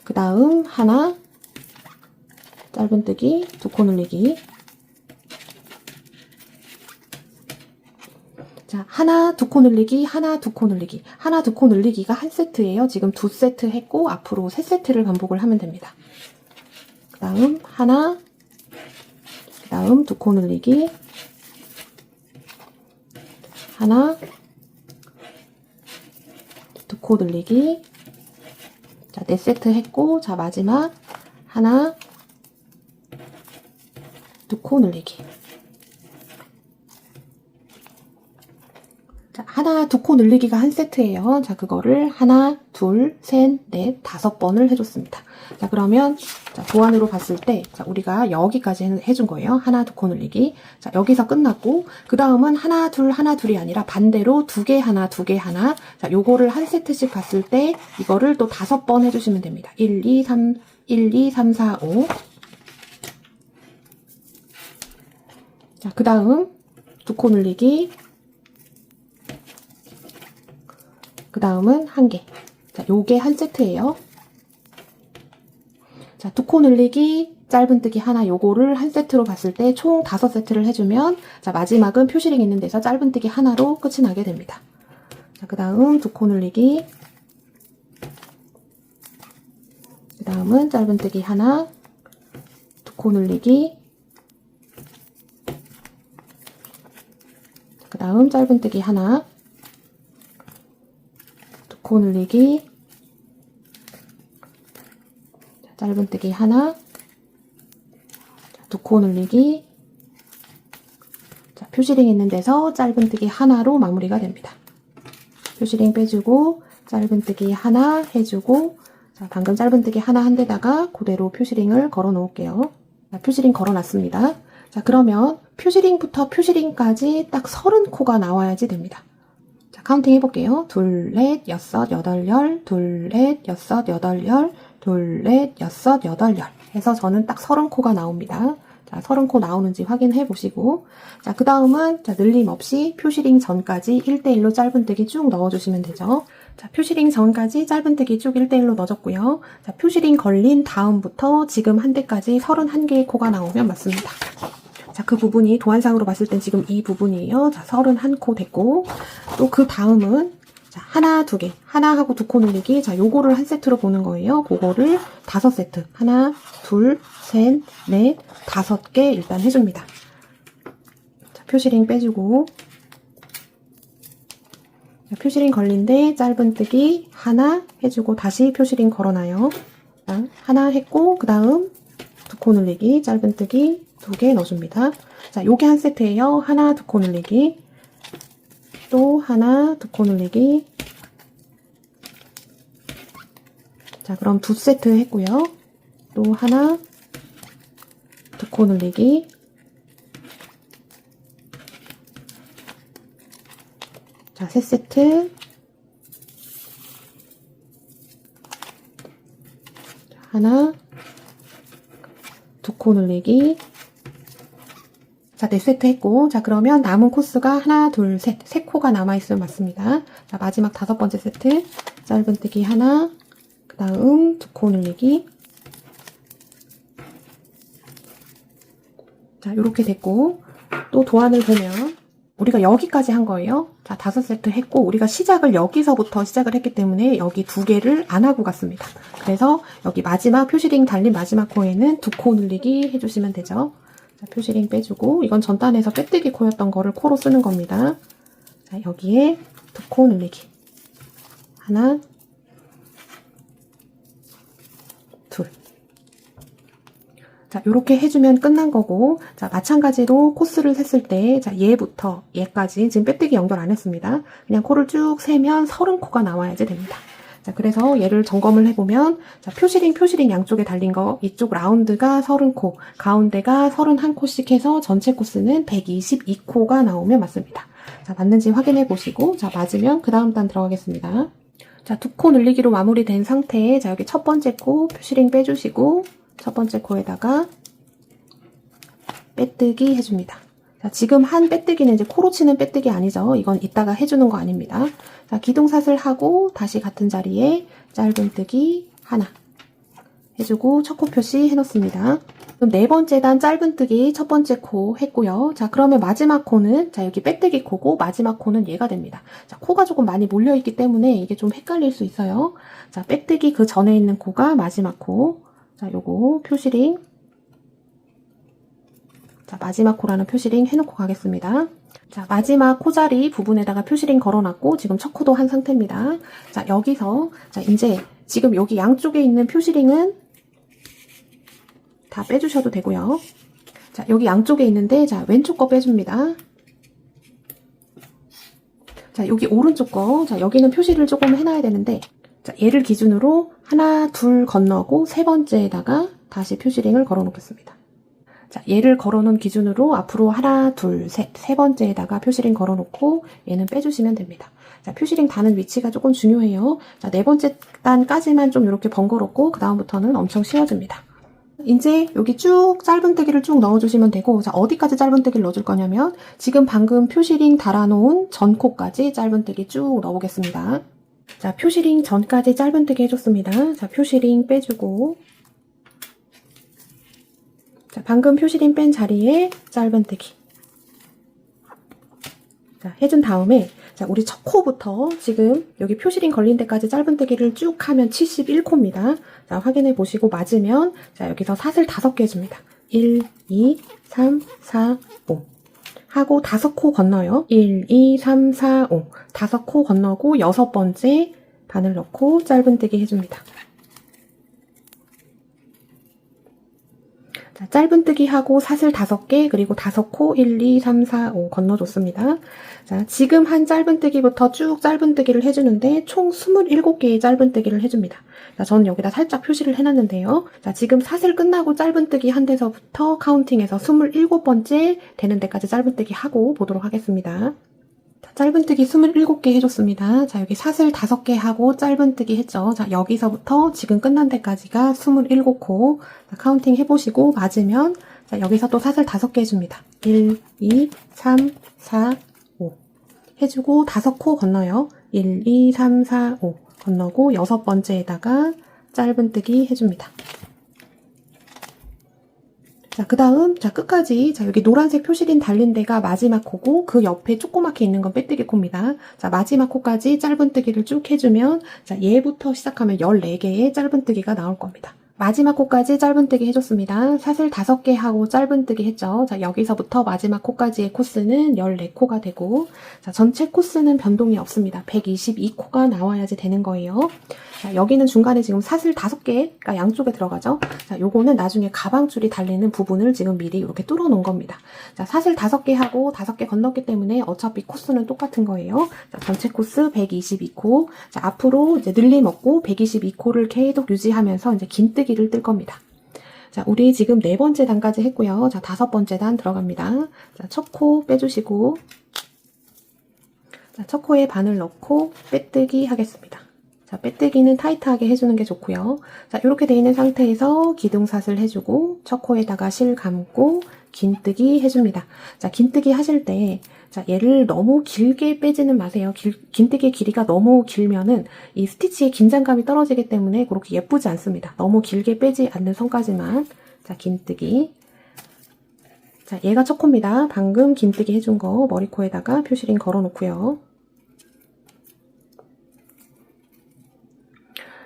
그 다음 하나. 짧은뜨기, 두 코 늘리기. 자, 하나, 두 코 늘리기, 하나, 두 코 늘리기. 하나, 두 코 늘리기가 한 세트예요. 지금 두 세트 했고 앞으로 세 세트를 반복을 하면 됩니다. 그 다음 하나, 그 다음 두 코 늘리기, 하나, 두 코 늘리기. 자, 네 세트 했고 자 마지막 하나, 두 코 늘리기. 자, 하나, 두 코 늘리기가 한 세트예요. 자, 그거를 하나, 둘, 셋, 넷, 다섯 번을 해줬습니다. 자, 그러면 자, 도안으로 봤을 때 자, 우리가 여기까지 해준 거예요. 하나, 두 코 늘리기. 자, 여기서 끝났고 그 다음은 하나, 둘이 아니라 반대로 두 개 하나, 두 개 하나. 자, 요거를 한 세트씩 봤을 때 이거를 또 다섯 번 해주시면 됩니다. 1, 2, 3, 4, 5. 자, 그 다음 두 코 늘리기. 그 다음은 한 개. 자, 요게 한 세트예요. 자, 두 코 늘리기, 짧은뜨기 하나 요거를 한 세트로 봤을 때 총 5세트를 해주면 자, 마지막은 표시링 있는 데서 짧은뜨기 하나로 끝이 나게 됩니다. 자, 그 다음 두 코 늘리기. 그 다음은 짧은뜨기 하나, 두 코 늘리기. 그 다음 짧은뜨기 하나, 두 코 늘리기, 짧은뜨기 하나, 두 코 늘리기. 자, 표시링 있는 데서 짧은뜨기 하나로 마무리가 됩니다. 표시링 빼주고 짧은뜨기 하나 해주고 자, 방금 짧은뜨기 하나 한 데다가 그대로 표시링을 걸어 놓을게요. 자, 표시링 걸어 놨습니다. 자, 그러면 표시링부터 표시링까지 딱 30코가 나와야지 됩니다. 자, 카운팅 해볼게요. 둘, 넷, 여섯, 여덟, 열, 둘, 넷, 여섯, 여덟, 열, 둘, 넷, 여섯, 여덟, 열 해서 저는 딱 30코가 나옵니다. 자, 30코 나오는지 확인해 보시고 자, 그 다음은 자, 늘림 없이 표시링 전까지 1대1로 짧은뜨기 쭉 넣어주시면 되죠. 자, 표시링 전까지 짧은뜨기 쭉 1대1로 넣어줬고요. 자, 표시링 걸린 다음부터 지금 한 대까지 31개의 코가 나오면 맞습니다. 자, 그 부분이 도안상으로 봤을 땐 지금 이 부분이에요. 자, 31코 됐고 또 그 다음은 자, 하나, 두 개. 하나 하고 두 코 늘리기. 자, 요거를 한 세트로 보는 거예요. 그거를 5세트. 하나, 둘, 셋, 넷, 5개 일단 해줍니다. 자, 표시링 빼주고. 자, 표시링 걸린데 짧은뜨기 하나 해주고 다시 표시링 걸어놔요. 자, 하나 했고 그 다음 두 코 늘리기 짧은뜨기 2개 넣어줍니다. 자, 요게 한 세트예요. 하나, 두 코 늘리기. 또 하나, 두 코 늘리기. 자, 그럼 두 세트 했고요. 또 하나, 두 코 늘리기. 자, 세 세트. 하나, 두 코 늘리기. 자, 네 세트 했고, 자, 그러면 남은 코스가 하나, 둘, 셋, 세 코가 남아있으면 맞습니다. 자, 마지막 5번째 세트. 짧은뜨기 하나, 그 다음 두 코 늘리기. 자, 요렇게 됐고, 또 도안을 보면, 우리가 여기까지 한 거예요. 자, 5세트 했고, 우리가 시작을 여기서부터 시작을 했기 때문에 여기 2개를 안 하고 갔습니다. 그래서 여기 마지막 표시링 달린 마지막 코에는 두 코 늘리기 해주시면 되죠. 자, 표시링 빼주고, 이건 전단에서 빼뜨기 코였던 거를 코로 쓰는 겁니다. 자, 여기에 2코 늘리기. 하나, 둘. 자, 요렇게 해주면 끝난 거고, 자, 마찬가지로 코스를 셌을 때, 자, 얘부터 얘까지 지금 빼뜨기 연결 안 했습니다. 그냥 코를 쭉 세면 30코가 나와야지 됩니다. 자, 그래서 얘를 점검을 해보면, 자, 표시링 양쪽에 달린 거, 이쪽 라운드가 30코, 가운데가 31코씩 해서 전체 코스는 122코가 나오면 맞습니다. 자, 맞는지 확인해 보시고, 자, 맞으면 그 다음 단 들어가겠습니다. 자, 2코 늘리기로 마무리된 상태에, 자, 여기 첫 번째 코 표시링 빼주시고, 첫 번째 코에다가 빼뜨기 해줍니다. 자, 지금 한 빼뜨기는 이제 코로 치는 빼뜨기 아니죠. 이건 이따가 해주는 거 아닙니다. 자, 기둥사슬 하고 다시 같은 자리에 짧은뜨기 하나 해주고 첫 코 표시 해놓습니다. 그럼 네 번째 단 짧은뜨기 첫 번째 코 했고요. 자, 그러면 마지막 코는 자, 여기 빼뜨기 코고 마지막 코는 얘가 됩니다. 자, 코가 조금 많이 몰려있기 때문에 이게 좀 헷갈릴 수 있어요. 자, 빼뜨기 그 전에 있는 코가 마지막 코. 자, 요거 표시링. 자, 마지막 코라는 표시링 해놓고 가겠습니다. 자, 마지막 코자리 부분에다가 표시링 걸어놨고 지금 첫 코도 한 상태입니다. 자, 여기서 자, 이제 지금 여기 양쪽에 있는 표시링은 다 빼주셔도 되고요. 자, 여기 양쪽에 있는데 자, 왼쪽 거 빼줍니다. 자, 여기 오른쪽 거, 자, 여기는 표시를 조금 해놔야 되는데 자, 얘를 기준으로 하나, 둘 건너고 세 번째에다가 다시 표시링을 걸어 놓겠습니다. 자, 얘를 걸어 놓은 기준으로 앞으로 하나, 둘, 셋, 세 번째에다가 표시링 걸어 놓고 얘는 빼주시면 됩니다. 자, 표시링 다는 위치가 조금 중요해요. 자, 네 번째 단까지만 좀 이렇게 번거롭고 그 다음부터는 엄청 쉬워집니다. 이제 여기 쭉 짧은뜨기를 쭉 넣어주시면 되고, 자, 어디까지 짧은뜨기를 넣어줄 거냐면 지금 방금 표시링 달아놓은 전코까지 짧은뜨기 쭉 넣어보겠습니다. 자, 표시링 전까지 짧은뜨기 해줬습니다. 자, 표시링 빼주고, 자, 방금 표시링 뺀 자리에 짧은뜨기. 자, 해준 다음에, 자, 우리 첫 코부터 지금 여기 표시링 걸린 데까지 짧은뜨기를 쭉 하면 71코입니다. 자, 확인해 보시고 맞으면, 자, 여기서 사슬 5개 해줍니다. 1, 2, 3, 4, 5. 하고 5코 건너요. 1, 2, 3, 4, 5. 5코 건너고 6번째 바늘 넣고 짧은뜨기 해줍니다. 자, 짧은뜨기 하고 사슬 5개 그리고 5코 1, 2, 3, 4, 5 건너줬습니다. 자, 지금 한 짧은뜨기부터 쭉 짧은뜨기를 해주는데 총 27개의 짧은뜨기를 해줍니다. 자, 저는 여기다 살짝 표시를 해놨는데요. 자, 지금 사슬 끝나고 짧은뜨기 한 데서부터 카운팅해서 27번째 되는 데까지 짧은뜨기 하고 보도록 하겠습니다. 자, 짧은뜨기 27개 해줬습니다. 자, 여기 사슬 5개 하고 짧은뜨기 했죠. 자, 여기서부터 지금 끝난 데까지가 27코. 자, 카운팅 해보시고 맞으면 자, 여기서 또 사슬 5개 해줍니다. 1, 2, 3, 4, 5 해주고 5코 건너요. 1, 2, 3, 4, 5 건너고 6번째에다가 짧은뜨기 해줍니다. 자, 그 다음, 자, 끝까지, 자, 여기 노란색 표시린 달린 데가 마지막 코고, 그 옆에 조그맣게 있는 건 빼뜨기 코입니다. 자, 마지막 코까지 짧은뜨기를 쭉 해주면, 자, 얘부터 시작하면 14개의 짧은뜨기가 나올 겁니다. 마지막 코까지 짧은뜨기 해줬습니다. 사슬 5개 하고 짧은뜨기 했죠. 자, 여기서부터 마지막 코까지의 코스는 14코가 되고, 자, 전체 코스는 변동이 없습니다. 122코가 나와야지 되는 거예요. 자, 여기는 중간에 지금 사슬 5개가 양쪽에 들어가죠. 자, 요거는 나중에 가방줄이 달리는 부분을 지금 미리 이렇게 뚫어 놓은 겁니다. 자, 사슬 5개 하고 5개 건넜기 때문에 어차피 코스는 똑같은 거예요. 자, 전체 코스 122코. 자, 앞으로 이제 늘림 없고 122코를 계속 유지하면서 이제 긴뜨기를 뜰 겁니다. 자, 우리 지금 4번째 단까지 했고요. 자, 5번째 단 들어갑니다. 자, 첫 코 빼주시고, 자, 첫 코에 바늘 넣고 빼뜨기 하겠습니다. 자, 빼뜨기는 타이트하게 해주는 게 좋고요. 자, 이렇게 돼 있는 상태에서 기둥사슬 해주고 첫 코에다가 실 감고 긴뜨기 해줍니다. 자, 긴뜨기 하실 때 자, 얘를 너무 길게 빼지는 마세요. 긴뜨기의 길이가 너무 길면은 이 스티치의 긴장감이 떨어지기 때문에 그렇게 예쁘지 않습니다. 너무 길게 빼지 않는 선까지만. 자, 긴뜨기. 자, 얘가 첫 코입니다. 방금 긴뜨기 해준 거 머리코에다가 표시링 걸어 놓고요.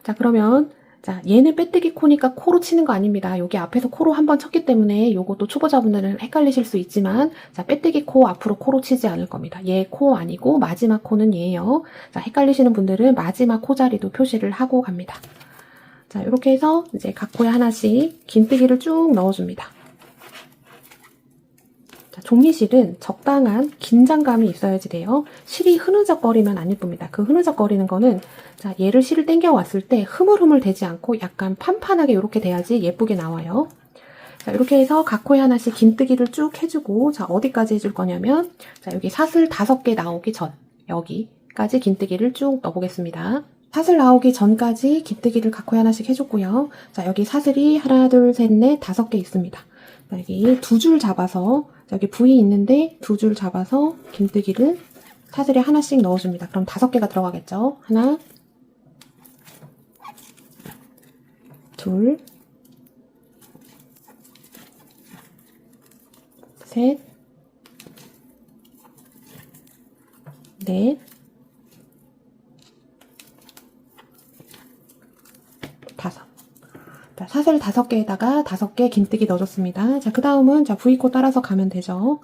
자, 그러면 자, 얘는 빼뜨기 코니까 코로 치는 거 아닙니다. 여기 앞에서 코로 한번 쳤기 때문에 요것도 초보자분들은 헷갈리실 수 있지만, 자, 빼뜨기 코 앞으로 코로 치지 않을 겁니다. 얘 코 아니고 마지막 코는 얘예요. 자, 헷갈리시는 분들은 마지막 코 자리도 표시를 하고 갑니다. 자, 이렇게 해서 이제 각 코에 하나씩 긴뜨기를 쭉 넣어줍니다. 자, 종이실은 적당한 긴장감이 있어야지 돼요. 실이 흐느적거리면 안 예쁩니다. 그 흐느적거리는 거는, 자, 얘를 실을 당겨 왔을 때 흐물흐물 되지 않고 약간 판판하게 이렇게 돼야지 예쁘게 나와요. 자, 이렇게 해서 각 코에 하나씩 긴뜨기를 쭉 해주고, 자, 어디까지 해줄 거냐면, 자, 여기 사슬 5개 나오기 전, 여기까지 긴뜨기를 쭉 넣어보겠습니다. 사슬 나오기 전까지 긴뜨기를 각 코에 하나씩 해줬고요. 자, 여기 사슬이 하나, 둘, 셋, 넷, 5개 있습니다. 자, 여기 2줄 잡아서, 자, 여기 V 있는데 2줄 잡아서 긴뜨기를 사슬에 하나씩 넣어줍니다. 그럼 5개가 들어가겠죠? 하나, 둘, 셋, 넷, 다섯. 자, 사슬 5개에다가 5개 긴뜨기 넣어줬습니다. 자, 그 다음은 자, V코 따라서 가면 되죠.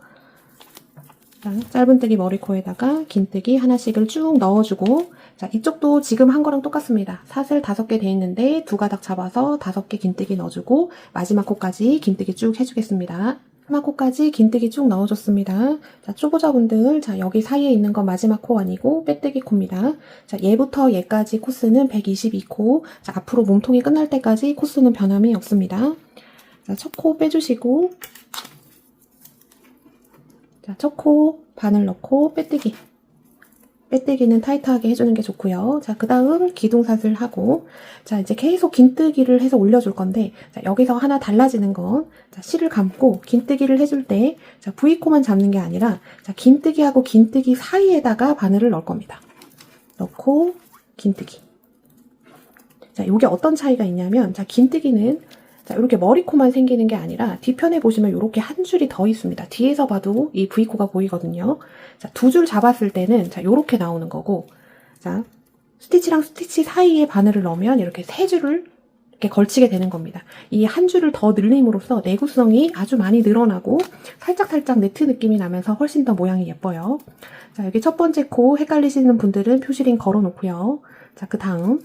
자, 짧은뜨기 머리코에다가 긴뜨기 하나씩을 쭉 넣어주고, 자, 이쪽도 지금 한 거랑 똑같습니다. 사슬 5개 돼 있는데 2가닥 잡아서 5개 긴뜨기 넣어주고, 마지막 코까지 긴뜨기 쭉 해주겠습니다. 마지막 코까지 긴뜨기 쭉 넣어줬습니다. 자, 초보자분들, 자, 여기 사이에 있는 건 마지막 코 아니고 빼뜨기 코입니다. 자, 얘부터 얘까지 코스는 122코. 자, 앞으로 몸통이 끝날 때까지 코스는 변함이 없습니다. 자, 첫 코 빼주시고, 자, 첫 코 바늘 넣고 빼뜨기. 빼뜨기는 타이트하게 해주는 게 좋고요. 자, 그 다음 기둥사슬 하고, 자, 이제 계속 긴뜨기를 해서 올려줄 건데, 자, 여기서 하나 달라지는 건, 자, 실을 감고 긴뜨기를 해줄 때, 자, V코만 잡는 게 아니라, 자, 긴뜨기하고 긴뜨기 사이에다가 바늘을 넣을 겁니다. 넣고, 긴뜨기. 자, 요게 어떤 차이가 있냐면, 자, 긴뜨기는, 자, 이렇게 머리코만 생기는 게 아니라 뒤편에 보시면 이렇게 한 줄이 더 있습니다. 뒤에서 봐도 이 V코가 보이거든요. 자, 2줄 잡았을 때는 자, 요렇게 나오는 거고, 자, 스티치랑 스티치 사이에 바늘을 넣으면 이렇게 3줄을 이렇게 걸치게 되는 겁니다. 이 한 줄을 더 늘림으로써 내구성이 아주 많이 늘어나고 살짝살짝 네트 느낌이 나면서 훨씬 더 모양이 예뻐요. 자, 여기 첫 번째 코 헷갈리시는 분들은 표시링 걸어 놓고요. 자, 그 다음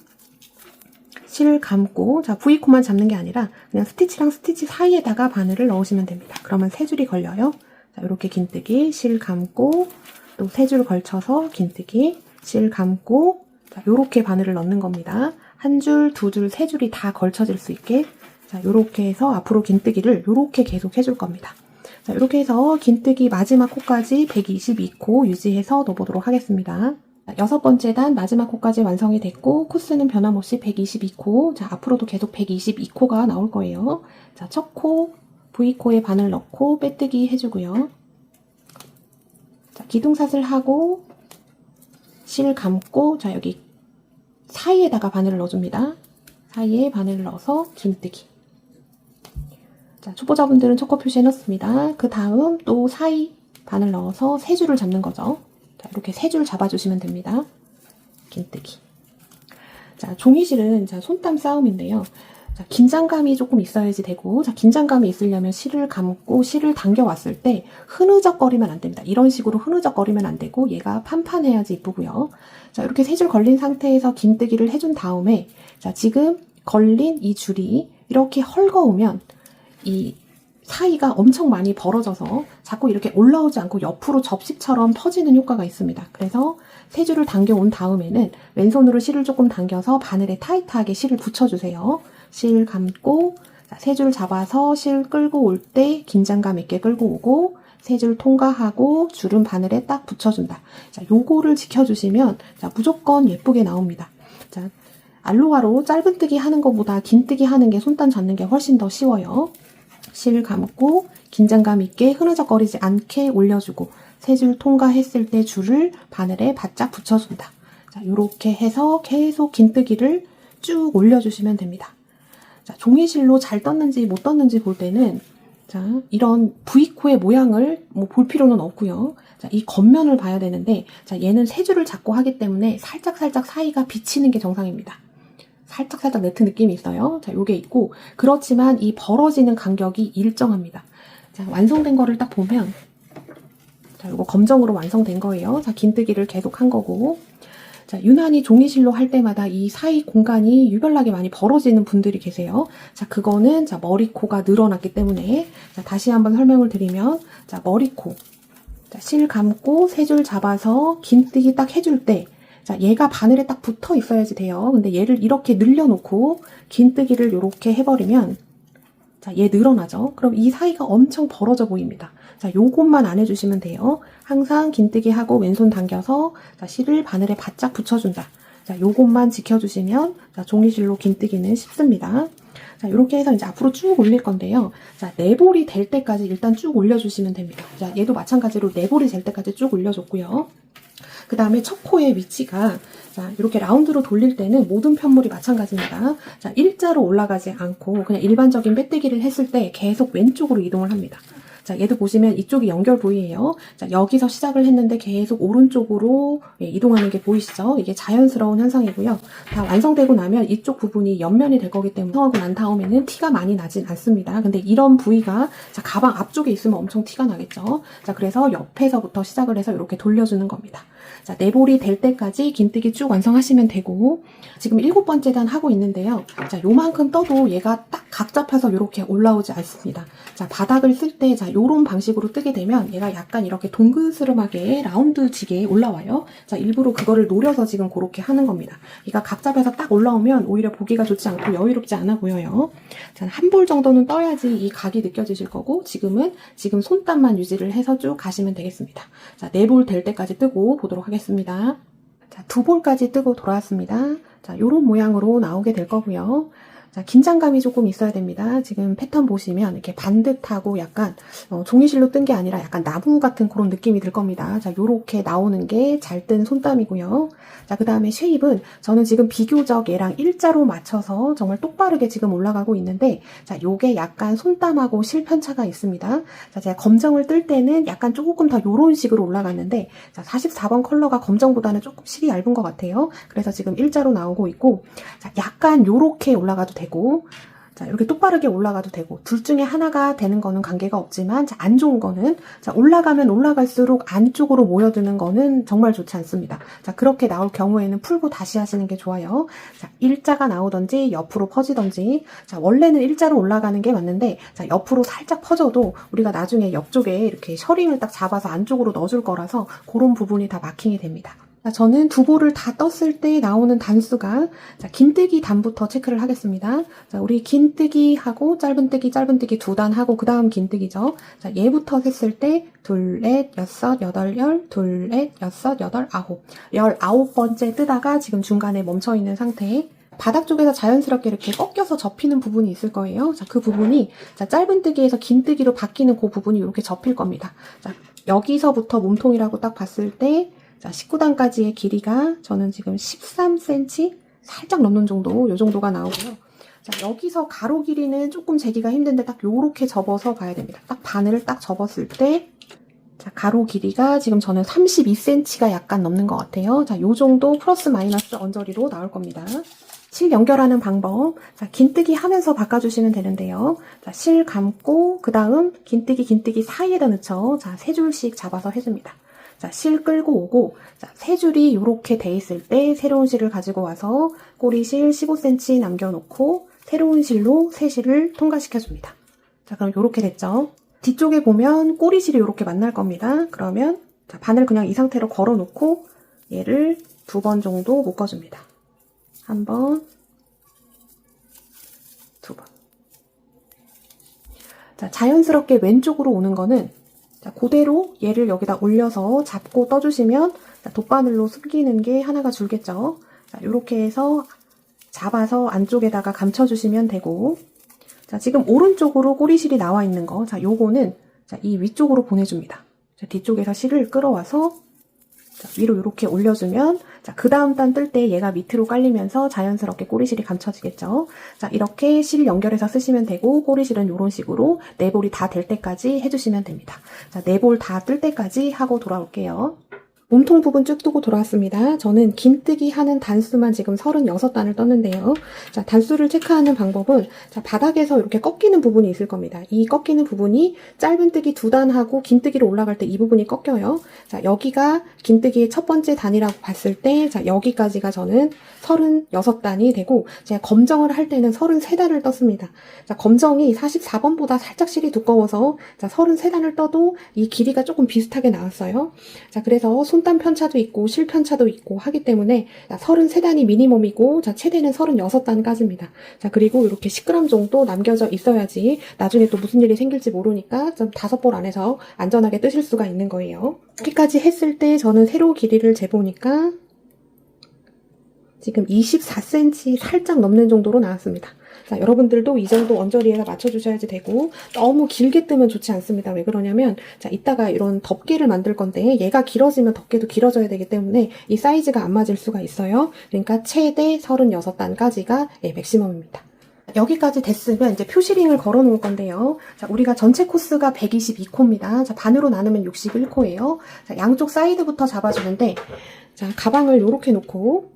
실 감고, 자, V코만 잡는 게 아니라 그냥 스티치랑 스티치 사이에다가 바늘을 넣으시면 됩니다. 그러면 3줄이 걸려요. 자, 이렇게 긴뜨기, 실 감고, 또 3줄 걸쳐서 긴뜨기, 실 감고, 자, 요렇게 바늘을 넣는 겁니다. 한 줄, 2줄, 3줄이 다 걸쳐질 수 있게, 자, 요렇게 해서 앞으로 긴뜨기를 요렇게 계속 해줄 겁니다. 자, 이렇게 해서 긴뜨기 마지막 코까지 122코 유지해서 넣어보도록 하겠습니다. 6번째 단 마지막 코까지 완성이 됐고, 코스는 변함없이 122코. 자, 앞으로도 계속 122코가 나올 거예요. 자, 첫 코, V코에 바늘 넣고 빼뜨기 해주고요. 자, 기둥사슬 하고, 실 감고, 자, 여기 사이에다가 바늘을 넣어줍니다. 사이에 바늘을 넣어서 긴뜨기. 자, 초보자분들은 첫 코 표시해 놓습니다. 그 다음 또 사이 바늘 넣어서 3줄을 잡는 거죠. 자, 이렇게 3줄 잡아주시면 됩니다. 긴뜨기. 자, 종이실은 자, 손땀 싸움인데요. 자, 긴장감이 조금 있어야지 되고, 자, 긴장감이 있으려면 실을 감고 실을 당겨왔을 때 흐느적거리면 안 됩니다. 이런 식으로 흐느적거리면 안 되고 얘가 판판해야지 이쁘고요. 자, 이렇게 3줄 걸린 상태에서 긴뜨기를 해준 다음에, 자, 지금 걸린 이 줄이 이렇게 헐거우면 이 사이가 엄청 많이 벌어져서 자꾸 이렇게 올라오지 않고 옆으로 접시처럼 퍼지는 효과가 있습니다. 그래서 3줄을 당겨온 다음에는 왼손으로 실을 조금 당겨서 바늘에 타이트하게 실을 붙여주세요. 실 감고, 자, 3줄 잡아서 실 끌고 올 때 긴장감 있게 끌고 오고, 3줄 통과하고 줄은 바늘에 딱 붙여준다. 자, 요거를 지켜주시면 자, 무조건 예쁘게 나옵니다. 자, 알로하로 짧은뜨기 하는 것보다 긴뜨기 하는 게 손단 잡는 게 훨씬 더 쉬워요. 실 감고 긴장감 있게 흐느적거리지 않게 올려주고 3줄 통과했을 때 줄을 바늘에 바짝 붙여준다. 자, 이렇게 해서 계속 긴뜨기를 쭉 올려주시면 됩니다. 자, 종이실로 잘 떴는지 못 떴는지 볼 때는 자, 이런 V코의 모양을 뭐 볼 필요는 없고요. 자, 이 겉면을 봐야 되는데 자, 얘는 3줄을 잡고 하기 때문에 살짝살짝 사이가 비치는 게 정상입니다. 살짝 네트 느낌이 있어요. 자, 요게 있고, 그렇지만 이 벌어지는 간격이 일정합니다. 자, 완성된 거를 딱 보면, 자, 요거 검정으로 완성된 거예요. 자, 긴뜨기를 계속 한 거고, 자, 유난히 종이실로 할 때마다 이 사이 공간이 유별나게 많이 벌어지는 분들이 계세요. 자, 그거는 자, 머리코가 늘어났기 때문에, 자, 다시 한번 설명을 드리면, 자, 머리코. 자, 실 감고 세 줄 잡아서 긴뜨기 딱 해줄 때, 자, 얘가 바늘에 딱 붙어 있어야지 돼요. 근데 얘를 이렇게 늘려놓고 긴뜨기를 이렇게 해버리면, 자, 얘 늘어나죠? 그럼 이 사이가 엄청 벌어져 보입니다. 자, 요것만 안 해주시면 돼요. 항상 긴뜨기 하고 왼손 당겨서, 자, 실을 바늘에 바짝 붙여준다. 자, 요것만 지켜주시면, 자, 종이실로 긴뜨기는 쉽습니다. 자, 이렇게 해서 이제 앞으로 쭉 올릴 건데요. 자, 네볼이 될 때까지 일단 쭉 올려주시면 됩니다. 자, 얘도 마찬가지로 네볼이 될 때까지 쭉 올려줬고요. 그 다음에 첫 코의 위치가, 자, 이렇게 라운드로 돌릴 때는 모든 편물이 마찬가지입니다. 자, 일자로 올라가지 않고 그냥 일반적인 빼뜨기를 했을 때 계속 왼쪽으로 이동을 합니다. 자, 얘도 보시면 이쪽이 연결 부위예요. 자, 여기서 시작을 했는데 계속 오른쪽으로 이동하는 게 보이시죠? 이게 자연스러운 현상이고요. 다 완성되고 나면 이쪽 부분이 옆면이 될 거기 때문에 완성하고 난 다음에는 티가 많이 나진 않습니다. 근데 이런 부위가 자, 가방 앞쪽에 있으면 엄청 티가 나겠죠? 자, 그래서 옆에서부터 시작을 해서 이렇게 돌려주는 겁니다. 자, 네볼이 될 때까지 긴뜨기 쭉 완성하시면 되고, 지금 7번째 단 하고 있는데요. 자, 요만큼 떠도 얘가 딱 각 잡혀서 이렇게 올라오지 않습니다. 자, 바닥을 쓸 때, 자, 요런 방식으로 뜨게 되면 얘가 약간 이렇게 동그스름하게 라운드지게 올라와요. 자, 일부러 그거를 노려서 지금 그렇게 하는 겁니다. 얘가 각 잡혀서 딱 올라오면 오히려 보기가 좋지 않고 여유롭지 않아 보여요. 자, 한 볼 정도는 떠야지 이 각이 느껴지실 거고, 지금 손땀만 유지를 해서 쭉 가시면 되겠습니다. 자, 4볼 될 때까지 뜨고 보도록 하겠습니다. 자, 2볼까지 뜨고 돌아왔습니다. 자, 요런 모양으로 나오게 될 거고요. 자, 긴장감이 조금 있어야 됩니다. 지금 패턴 보시면 이렇게 반듯하고 약간 종이실로 뜬 게 아니라 약간 나무 같은 그런 느낌이 들 겁니다. 자, 요렇게 나오는 게 잘 뜬 손땀이고요. 자, 그 다음에 쉐입은 저는 지금 비교적 얘랑 일자로 맞춰서 정말 똑바르게 지금 올라가고 있는데, 자, 요게 약간 손땀하고 실 편차가 있습니다. 자, 제가 검정을 뜰 때는 약간 조금 더 요런 식으로 올라갔는데, 자, 44번 컬러가 검정보다는 조금 실이 얇은 것 같아요. 그래서 지금 일자로 나오고 있고, 자, 약간 요렇게 올라가도 되고, 자, 이렇게 똑바르게 올라가도 되고, 둘 중에 하나가 되는 거는 관계가 없지만, 자, 안 좋은 거는, 자, 올라가면 올라갈수록 안쪽으로 모여드는 거는 정말 좋지 않습니다. 자, 그렇게 나올 경우에는 풀고 다시 하시는 게 좋아요. 자, 일자가 나오던지, 옆으로 퍼지던지, 자, 원래는 일자로 올라가는 게 맞는데, 자, 옆으로 살짝 퍼져도 우리가 나중에 옆쪽에 이렇게 셔링을 딱 잡아서 안쪽으로 넣어줄 거라서, 그런 부분이 다 마킹이 됩니다. 자, 저는 2볼을 다 떴을 때 나오는 단수가, 자, 긴뜨기 단부터 체크를 하겠습니다. 자, 우리 긴뜨기 하고 짧은뜨기 2단 하고 그 다음 긴뜨기죠. 자, 얘부터 셌을 때 둘, 넷, 여섯, 여덟, 열, 둘, 넷, 여섯, 여덟, 아홉. 19번째 뜨다가 지금 중간에 멈춰있는 상태. 바닥 쪽에서 자연스럽게 이렇게 꺾여서 접히는 부분이 있을 거예요. 자, 그 부분이, 자, 짧은뜨기에서 긴뜨기로 바뀌는 그 부분이 이렇게 접힐 겁니다. 자, 여기서부터 몸통이라고 딱 봤을 때, 자, 19단까지의 길이가 저는 지금 13cm 살짝 넘는 정도, 요 정도가 나오고요. 자, 여기서 가로 길이는 조금 재기가 힘든데 딱 요렇게 접어서 봐야 됩니다. 딱 바늘을 딱 접었을 때, 자, 가로 길이가 지금 저는 32cm가 약간 넘는 것 같아요. 자, 요 정도 플러스 마이너스 언저리로 나올 겁니다. 실 연결하는 방법, 자, 긴뜨기 하면서 바꿔주시면 되는데요. 자, 실 감고 그 다음 긴뜨기 사이에다 넣죠. 자, 3줄씩 잡아서 해줍니다. 자, 실 끌고 오고, 자, 3줄이 이렇게 돼 있을 때 새로운 실을 가지고 와서 꼬리실 15cm 남겨놓고 새로운 실로 새 실을 통과시켜줍니다. 자, 그럼 이렇게 됐죠? 뒤쪽에 보면 꼬리실이 이렇게 만날 겁니다. 그러면 자, 바늘 그냥 이 상태로 걸어놓고 얘를 2번 정도 묶어줍니다. 1번, 2번. 자, 자연스럽게 왼쪽으로 오는 거는, 자, 그대로 얘를 여기다 올려서 잡고 떠주시면, 자, 돗바늘로 숨기는 게 하나가 줄겠죠. 자, 요렇게 해서 잡아서 안쪽에다가 감춰주시면 되고, 자, 지금 오른쪽으로 꼬리실이 나와 있는 거, 자, 요거는, 자, 이 위쪽으로 보내줍니다. 자, 뒤쪽에서 실을 끌어와서, 자, 위로 이렇게 올려주면, 자, 그 다음 단 뜰 때 얘가 밑으로 깔리면서 자연스럽게 꼬리실이 감춰지겠죠. 자, 이렇게 실 연결해서 쓰시면 되고, 꼬리실은 이런 식으로 4볼이 다 될 때까지 해주시면 됩니다. 자, 4볼 다 뜰 때까지 하고 돌아올게요. 몸통 부분 쭉 뜨고 돌아왔습니다. 저는 긴뜨기 하는 단수만 지금 36단을 떴는데요. 자, 단수를 체크하는 방법은 자, 바닥에서 이렇게 꺾이는 부분이 있을 겁니다. 이 꺾이는 부분이 짧은 뜨기 2단하고 긴뜨기로 올라갈 때 이 부분이 꺾여요. 자, 여기가 긴뜨기의 첫 번째 단이라고 봤을 때 자, 여기까지가 저는 36단이 되고 제가 검정을 할 때는 33단을 떴습니다. 자, 검정이 44번보다 살짝 실이 두꺼워서 자, 33단을 떠도 이 길이가 조금 비슷하게 나왔어요. 자, 그래서 손단 편차도 있고 실 편차도 있고 하기 때문에 33단이 미니멈이고 자, 최대는 36단까지입니다. 자, 그리고 이렇게 10g 정도 남겨져 있어야지 나중에 또 무슨 일이 생길지 모르니까 좀 5볼 안에서 안전하게 뜨실 수가 있는 거예요. 여기까지 했을 때 저는 세로 길이를 재보니까 지금 24cm 살짝 넘는 정도로 나왔습니다. 자, 여러분들도 이 정도 언저리에 맞춰주셔야지 되고 너무 길게 뜨면 좋지 않습니다. 왜 그러냐면 자, 이따가 이런 덮개를 만들 건데 얘가 길어지면 덮개도 길어져야 되기 때문에 이 사이즈가 안 맞을 수가 있어요. 그러니까 최대 36단까지가 맥시멈입니다. 여기까지 됐으면 이제 표시링을 걸어 놓을 건데요. 자, 우리가 전체 코스가 122코입니다. 자, 반으로 나누면 61코예요. 자, 양쪽 사이드부터 잡아주는데 자, 가방을 이렇게 놓고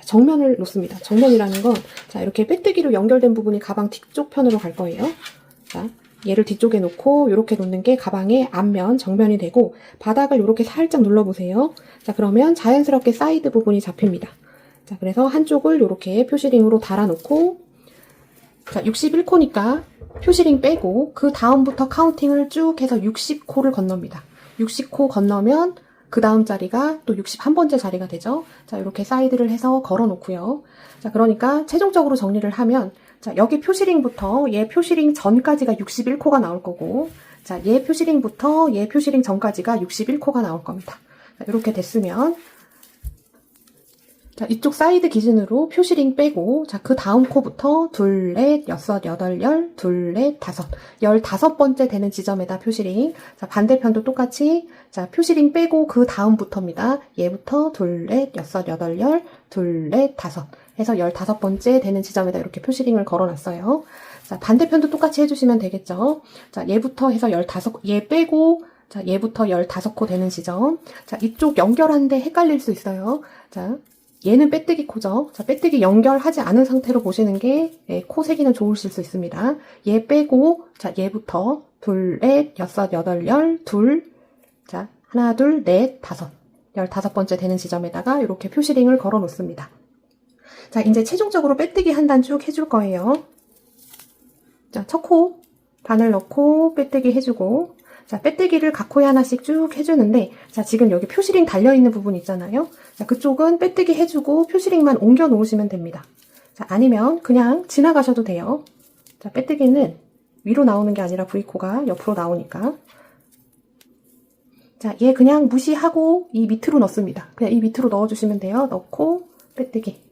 정면을 놓습니다. 정면이라는 건 자, 이렇게 빼뜨기로 연결된 부분이 가방 뒤쪽 편으로 갈 거예요. 자, 얘를 뒤쪽에 놓고 이렇게 놓는 게 가방의 앞면, 정면이 되고 바닥을 이렇게 살짝 눌러보세요. 자, 그러면 자연스럽게 사이드 부분이 잡힙니다. 자, 그래서 한쪽을 이렇게 표시링으로 달아놓고 자, 61코니까 표시링 빼고 그 다음부터 카운팅을 쭉 해서 60코를 건넙니다. 60코 건너면 그 다음 자리가 또 61번째 자리가 되죠. 자, 이렇게 사이드를 해서 걸어 놓고요. 자, 그러니까 최종적으로 정리를 하면 자, 여기 표시링부터 얘 표시링 전까지가 61코가 나올 거고 자, 얘 표시링부터 얘 표시링 전까지가 61코가 나올 겁니다. 자, 이렇게 됐으면 자, 이쪽 사이드 기준으로 표시링 빼고 자, 그 다음 코부터 둘, 넷, 여섯, 여덟, 열, 둘, 넷, 다섯 15번째 되는 지점에다 표시링. 자, 반대편도 똑같이 자, 표시링 빼고 그 다음부터입니다. 얘부터 둘, 넷, 여섯, 여덟, 열, 둘, 넷, 다섯 해서 15번째 되는 지점에다 이렇게 표시링을 걸어놨어요. 자, 반대편도 똑같이 해주시면 되겠죠. 자, 얘부터 해서 15, 얘 빼고 자, 얘부터 15코 되는 지점. 자, 이쪽 연결하는데 헷갈릴 수 있어요. 자, 얘는 빼뜨기 코죠. 자, 빼뜨기 연결하지 않은 상태로 보시는 게 코 세기는 좋으실 수 있습니다. 얘 빼고 자, 얘부터 둘, 넷, 여섯, 여덟, 열, 둘, 자, 하나, 둘, 넷, 다섯 15번째 되는 지점에다가 이렇게 표시링을 걸어 놓습니다. 자, 이제 최종적으로 빼뜨기 한 단 쭉 해줄 거예요. 자, 첫 코 바늘 넣고 빼뜨기 해주고 자, 빼뜨기를 각 코에 하나씩 쭉 해주는데 자, 지금 여기 표시링 달려있는 부분 있잖아요. 자, 그쪽은 빼뜨기 해주고 표시링만 옮겨 놓으시면 됩니다. 자, 아니면 그냥 지나가셔도 돼요. 자, 빼뜨기는 위로 나오는 게 아니라 V코가 옆으로 나오니까 자, 얘 그냥 무시하고 이 밑으로 넣습니다. 그냥 이 밑으로 넣어주시면 돼요. 넣고 빼뜨기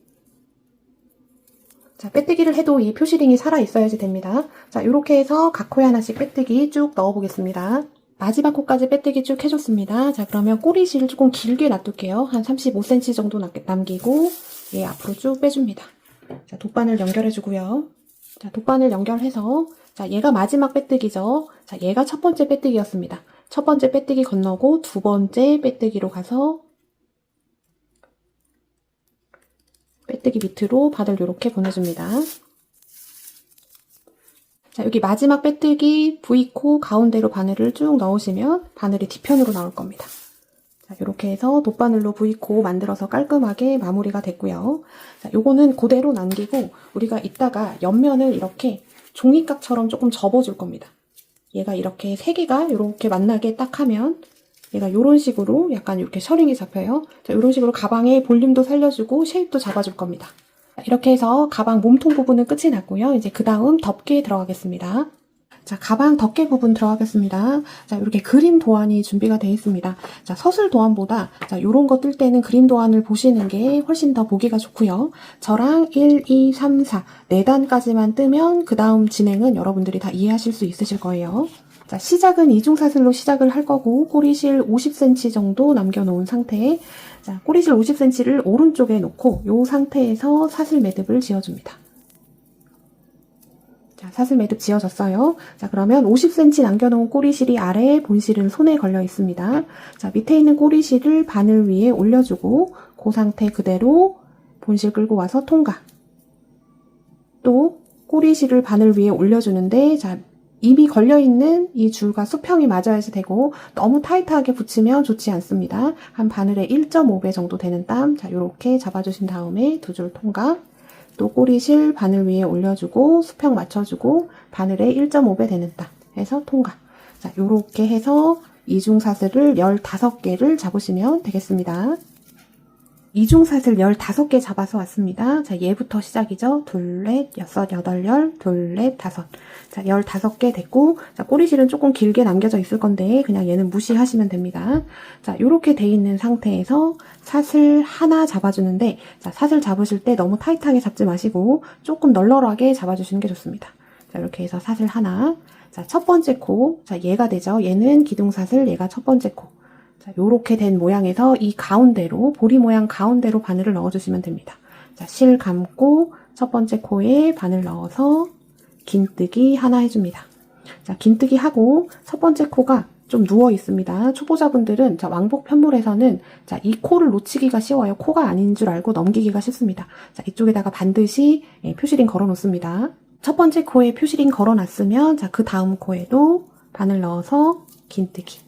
자, 빼뜨기를 해도 이 표시링이 살아있어야지 됩니다. 자, 이렇게 해서 각 코에 하나씩 빼뜨기 쭉 넣어보겠습니다. 마지막 코까지 빼뜨기 쭉 해줬습니다. 자, 그러면 꼬리실을 조금 길게 놔둘게요. 한 35cm 정도 남기고 얘 앞으로 쭉 빼줍니다. 자, 돗바늘 연결해주고요. 자, 돗바늘 연결해서 자, 얘가 마지막 빼뜨기죠. 자, 얘가 첫 번째 빼뜨기였습니다. 첫 번째 빼뜨기 건너고 두 번째 빼뜨기로 가서 빼뜨기 밑으로 바늘 이렇게 보내줍니다. 자, 여기 마지막 빼뜨기 V코 가운데로 바늘을 쭉 넣으시면 바늘이 뒤편으로 나올 겁니다. 자, 이렇게 해서 돗바늘로 V코 만들어서 깔끔하게 마무리가 됐고요. 자, 요거는 그대로 남기고 우리가 이따가 옆면을 이렇게 종이깍처럼 조금 접어줄 겁니다. 얘가 이렇게 세 개가 이렇게 만나게 딱 하면 얘가 이런 식으로 약간 이렇게 셔링이 잡혀요. 자, 이런 식으로 가방의 볼륨도 살려주고 쉐입도 잡아줄 겁니다. 자, 이렇게 해서 가방 몸통 부분은 끝이 났고요. 이제 그 다음 덮개에 들어가겠습니다. 자, 가방 덮개 부분 들어가겠습니다. 자, 이렇게 그림 도안이 준비가 되어 있습니다. 자, 서술 도안보다 자, 요런 거 뜰 때는 그림 도안을 보시는 게 훨씬 더 보기가 좋고요. 저랑 1, 2, 3, 4, 4단까지만 뜨면 그 다음 진행은 여러분들이 다 이해하실 수 있으실 거예요. 자, 시작은 이중사슬로 시작을 할 거고 꼬리실 50cm 정도 남겨놓은 상태에 자, 꼬리실 50cm를 오른쪽에 놓고 이 상태에서 사슬 매듭을 지어줍니다. 자, 사슬 매듭 지어졌어요. 자, 그러면 50cm 남겨놓은 꼬리실이 아래에 본실은 손에 걸려 있습니다. 자, 밑에 있는 꼬리실을 바늘 위에 올려주고 그 상태 그대로 본실 끌고 와서 통과. 또 꼬리실을 바늘 위에 올려주는데 자, 이미 걸려있는 이 줄과 수평이 맞아야지 되고 너무 타이트하게 붙이면 좋지 않습니다. 한 바늘에 1.5배 정도 되는 땀, 자, 요렇게 잡아주신 다음에 두 줄 통과. 또 꼬리실 바늘 위에 올려주고 수평 맞춰주고 바늘에 1.5배 되는 땀 해서 통과. 자, 요렇게 해서 이중사슬을 15개를 잡으시면 되겠습니다. 이중사슬 15개 잡아서 왔습니다. 자, 얘부터 시작이죠. 둘, 넷, 여섯, 여덟, 열, 둘, 넷, 다섯. 자, 15개 됐고, 자, 꼬리실은 조금 길게 남겨져 있을 건데, 그냥 얘는 무시하시면 됩니다. 자, 요렇게 돼 있는 상태에서 사슬 하나 잡아주는데, 자, 사슬 잡으실 때 너무 타이트하게 잡지 마시고, 조금 널널하게 잡아주시는 게 좋습니다. 자, 이렇게 해서 사슬 하나. 자, 첫 번째 코. 자, 얘가 되죠. 얘는 기둥사슬, 얘가 첫 번째 코. 자, 요렇게 된 모양에서 이 가운데로, 보리 모양 가운데로 바늘을 넣어주시면 됩니다. 자, 실 감고 첫 번째 코에 바늘 넣어서 긴뜨기 하나 해줍니다. 자, 긴뜨기 하고 첫 번째 코가 좀 누워 있습니다. 초보자분들은 자, 왕복 편물에서는 자, 이 코를 놓치기가 쉬워요. 코가 아닌 줄 알고 넘기기가 쉽습니다. 자, 이쪽에다가 반드시 표시링 걸어 놓습니다. 첫 번째 코에 표시링 걸어 놨으면 자, 그 다음 코에도 바늘 넣어서 긴뜨기.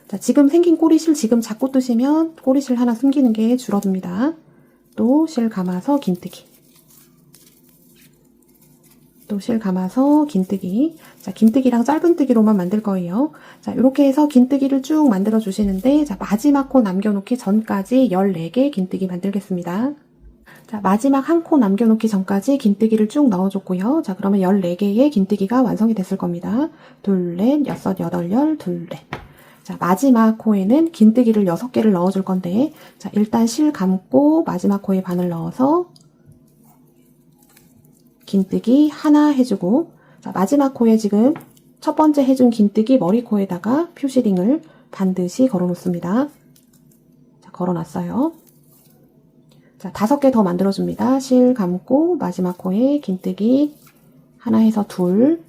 자, 지금 생긴 꼬리실 지금 잡고 뜨시면 꼬리실 하나 숨기는 게 줄어듭니다. 또 실 감아서 긴뜨기. 또 실 감아서 긴뜨기. 자, 긴뜨기랑 짧은뜨기로만 만들 거예요. 자, 이렇게 해서 긴뜨기를 쭉 만들어 주시는데 자, 마지막 코 남겨놓기 전까지 14개 긴뜨기 만들겠습니다. 자, 마지막 한 코 남겨놓기 전까지 긴뜨기를 쭉 넣어줬고요. 자, 그러면 14개의 긴뜨기가 완성이 됐을 겁니다. 둘, 넷, 여섯, 여덟, 열, 둘, 넷. 자, 마지막 코에는 긴뜨기를 6개를 넣어줄 건데, 자, 일단 실 감고 마지막 코에 바늘 넣어서 긴뜨기 하나 해주고, 자, 마지막 코에 지금 첫 번째 해준 긴뜨기 머리 코에다가 표시링을 반드시 걸어 놓습니다. 자, 걸어 놨어요. 자, 5개 더 만들어줍니다. 실 감고 마지막 코에 긴뜨기 하나 해서 둘,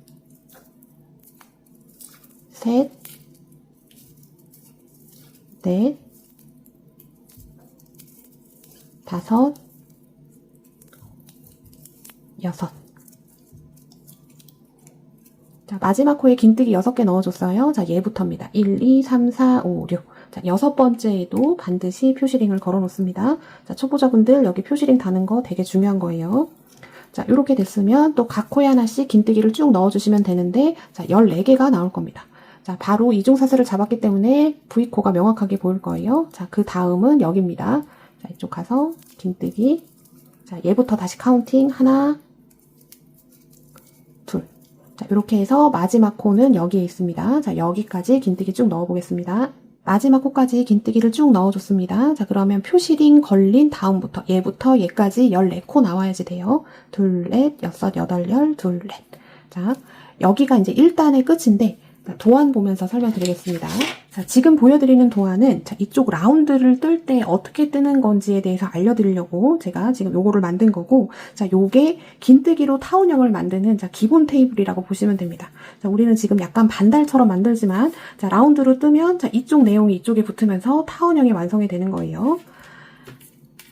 셋, 넷, 다섯, 여섯. 자, 마지막 코에 긴뜨기 6개 넣어줬어요. 자, 얘부터입니다. 1, 2, 3, 4, 5, 6. 자, 6번째에도 반드시 표시링을 걸어 놓습니다. 자, 초보자분들 여기 표시링 다는 거 되게 중요한 거예요. 자, 이렇게 됐으면 또 각 코에 하나씩 긴뜨기를 쭉 넣어주시면 되는데, 자, 14개가 나올 겁니다. 자, 바로 이중사슬을 잡았기 때문에 V코가 명확하게 보일 거예요. 자, 그 다음은 여기입니다. 자, 이쪽 가서 긴뜨기. 자, 얘부터 다시 카운팅. 하나, 둘. 자, 이렇게 해서 마지막 코는 여기에 있습니다. 자, 여기까지 긴뜨기 쭉 넣어보겠습니다. 마지막 코까지 긴뜨기를 쭉 넣어줬습니다. 자, 그러면 표시링 걸린 다음부터 얘부터 얘까지 14코 나와야지 돼요. 둘, 넷, 여섯, 여덟, 열, 둘, 넷. 자, 여기가 이제 1단의 끝인데 도안 보면서 설명드리겠습니다. 자, 지금 보여드리는 도안은 자, 이쪽 라운드를 뜰 때 어떻게 뜨는 건지에 대해서 알려드리려고 제가 지금 요거를 만든 거고, 자, 요게 긴뜨기로 타원형을 만드는 자, 기본 테이블이라고 보시면 됩니다. 자, 우리는 지금 약간 반달처럼 만들지만 자, 라운드로 뜨면 자, 이쪽 내용이 이쪽에 붙으면서 타원형이 완성이 되는 거예요.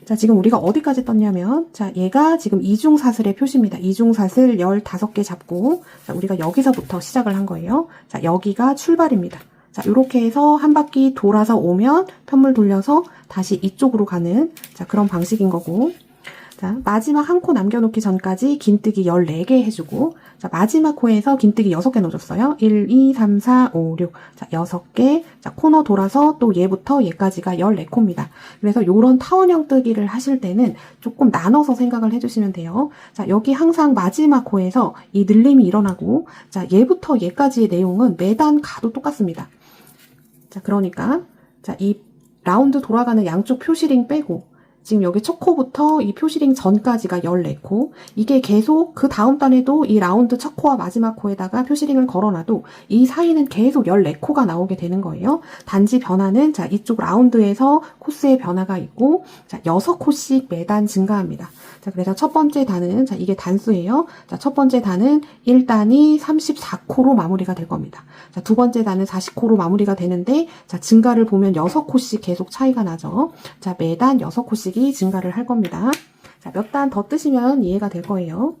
자, 지금 우리가 어디까지 떴냐면, 자, 얘가 지금 이중사슬의 표시입니다. 이중사슬 15개 잡고, 자, 우리가 여기서부터 시작을 한 거예요. 자, 여기가 출발입니다. 자, 요렇게 해서 한 바퀴 돌아서 오면 편물 돌려서 다시 이쪽으로 가는, 자, 그런 방식인 거고, 자, 마지막 한 코 남겨놓기 전까지 긴뜨기 14개 해주고, 자, 마지막 코에서 긴뜨기 6개 넣어줬어요. 1, 2, 3, 4, 5, 6. 자, 6개. 자, 코너 돌아서 또 얘부터 얘까지가 14코입니다. 그래서 요런 타원형 뜨기를 하실 때는 조금 나눠서 생각을 해주시면 돼요. 자, 여기 항상 마지막 코에서 이 늘림이 일어나고, 자, 얘부터 얘까지의 내용은 매단 가도 똑같습니다. 자, 그러니까, 자, 이 라운드 돌아가는 양쪽 표시링 빼고, 지금 여기 첫 코부터 이 표시링 전까지가 14코. 이게 계속 그 다음 단에도 이 라운드 첫 코와 마지막 코에다가 표시링을 걸어놔도 이 사이는 계속 14코가 나오게 되는 거예요. 단지 변화는 자, 이쪽 라운드에서 코스의 변화가 있고 자, 6코씩 매단 증가합니다. 자, 그래서 첫 번째 단은 자, 이게 단수예요. 자, 첫 번째 단은 1단이 34코로 마무리가 될 겁니다. 자, 두 번째 단은 40코로 마무리가 되는데 자, 증가를 보면 6코씩 계속 차이가 나죠. 자, 매단 6코씩이 증가를 할 겁니다. 자, 몇 단 더 뜨시면 이해가 될 거예요.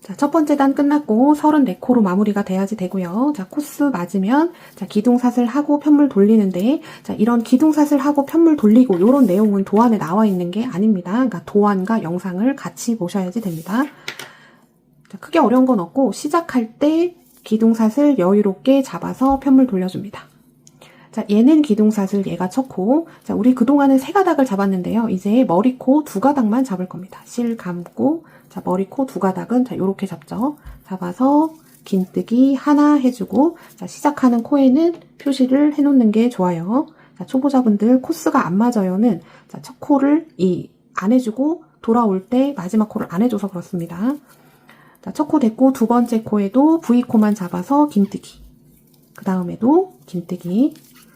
자, 첫 번째 단 끝났고 34코로 마무리가 돼야지 되고요. 자, 코스 맞으면 자, 기둥사슬 하고 편물 돌리는데 자, 이런 기둥사슬 하고 편물 돌리고 이런 내용은 도안에 나와 있는 게 아닙니다. 그러니까 도안과 영상을 같이 보셔야지 됩니다. 자, 크게 어려운 건 없고 시작할 때 기둥사슬 여유롭게 잡아서 편물 돌려줍니다. 자, 얘는 기둥사슬, 얘가 첫 코. 자, 우리 그동안은 세 가닥을 잡았는데요. 이제 머리코 두 가닥만 잡을 겁니다. 실 감고, 자, 머리코 두 가닥은 자, 요렇게 잡죠. 잡아서 긴뜨기 하나 해주고, 자, 시작하는 코에는 표시를 해놓는 게 좋아요. 자, 초보자분들 코스가 안 맞아요는 자, 첫 코를 안 해주고 돌아올 때 마지막 코를 안 해줘서 그렇습니다. 자, 첫 코 됐고 두 번째 코에도 V코만 잡아서 긴뜨기. 그 다음에도 긴뜨기.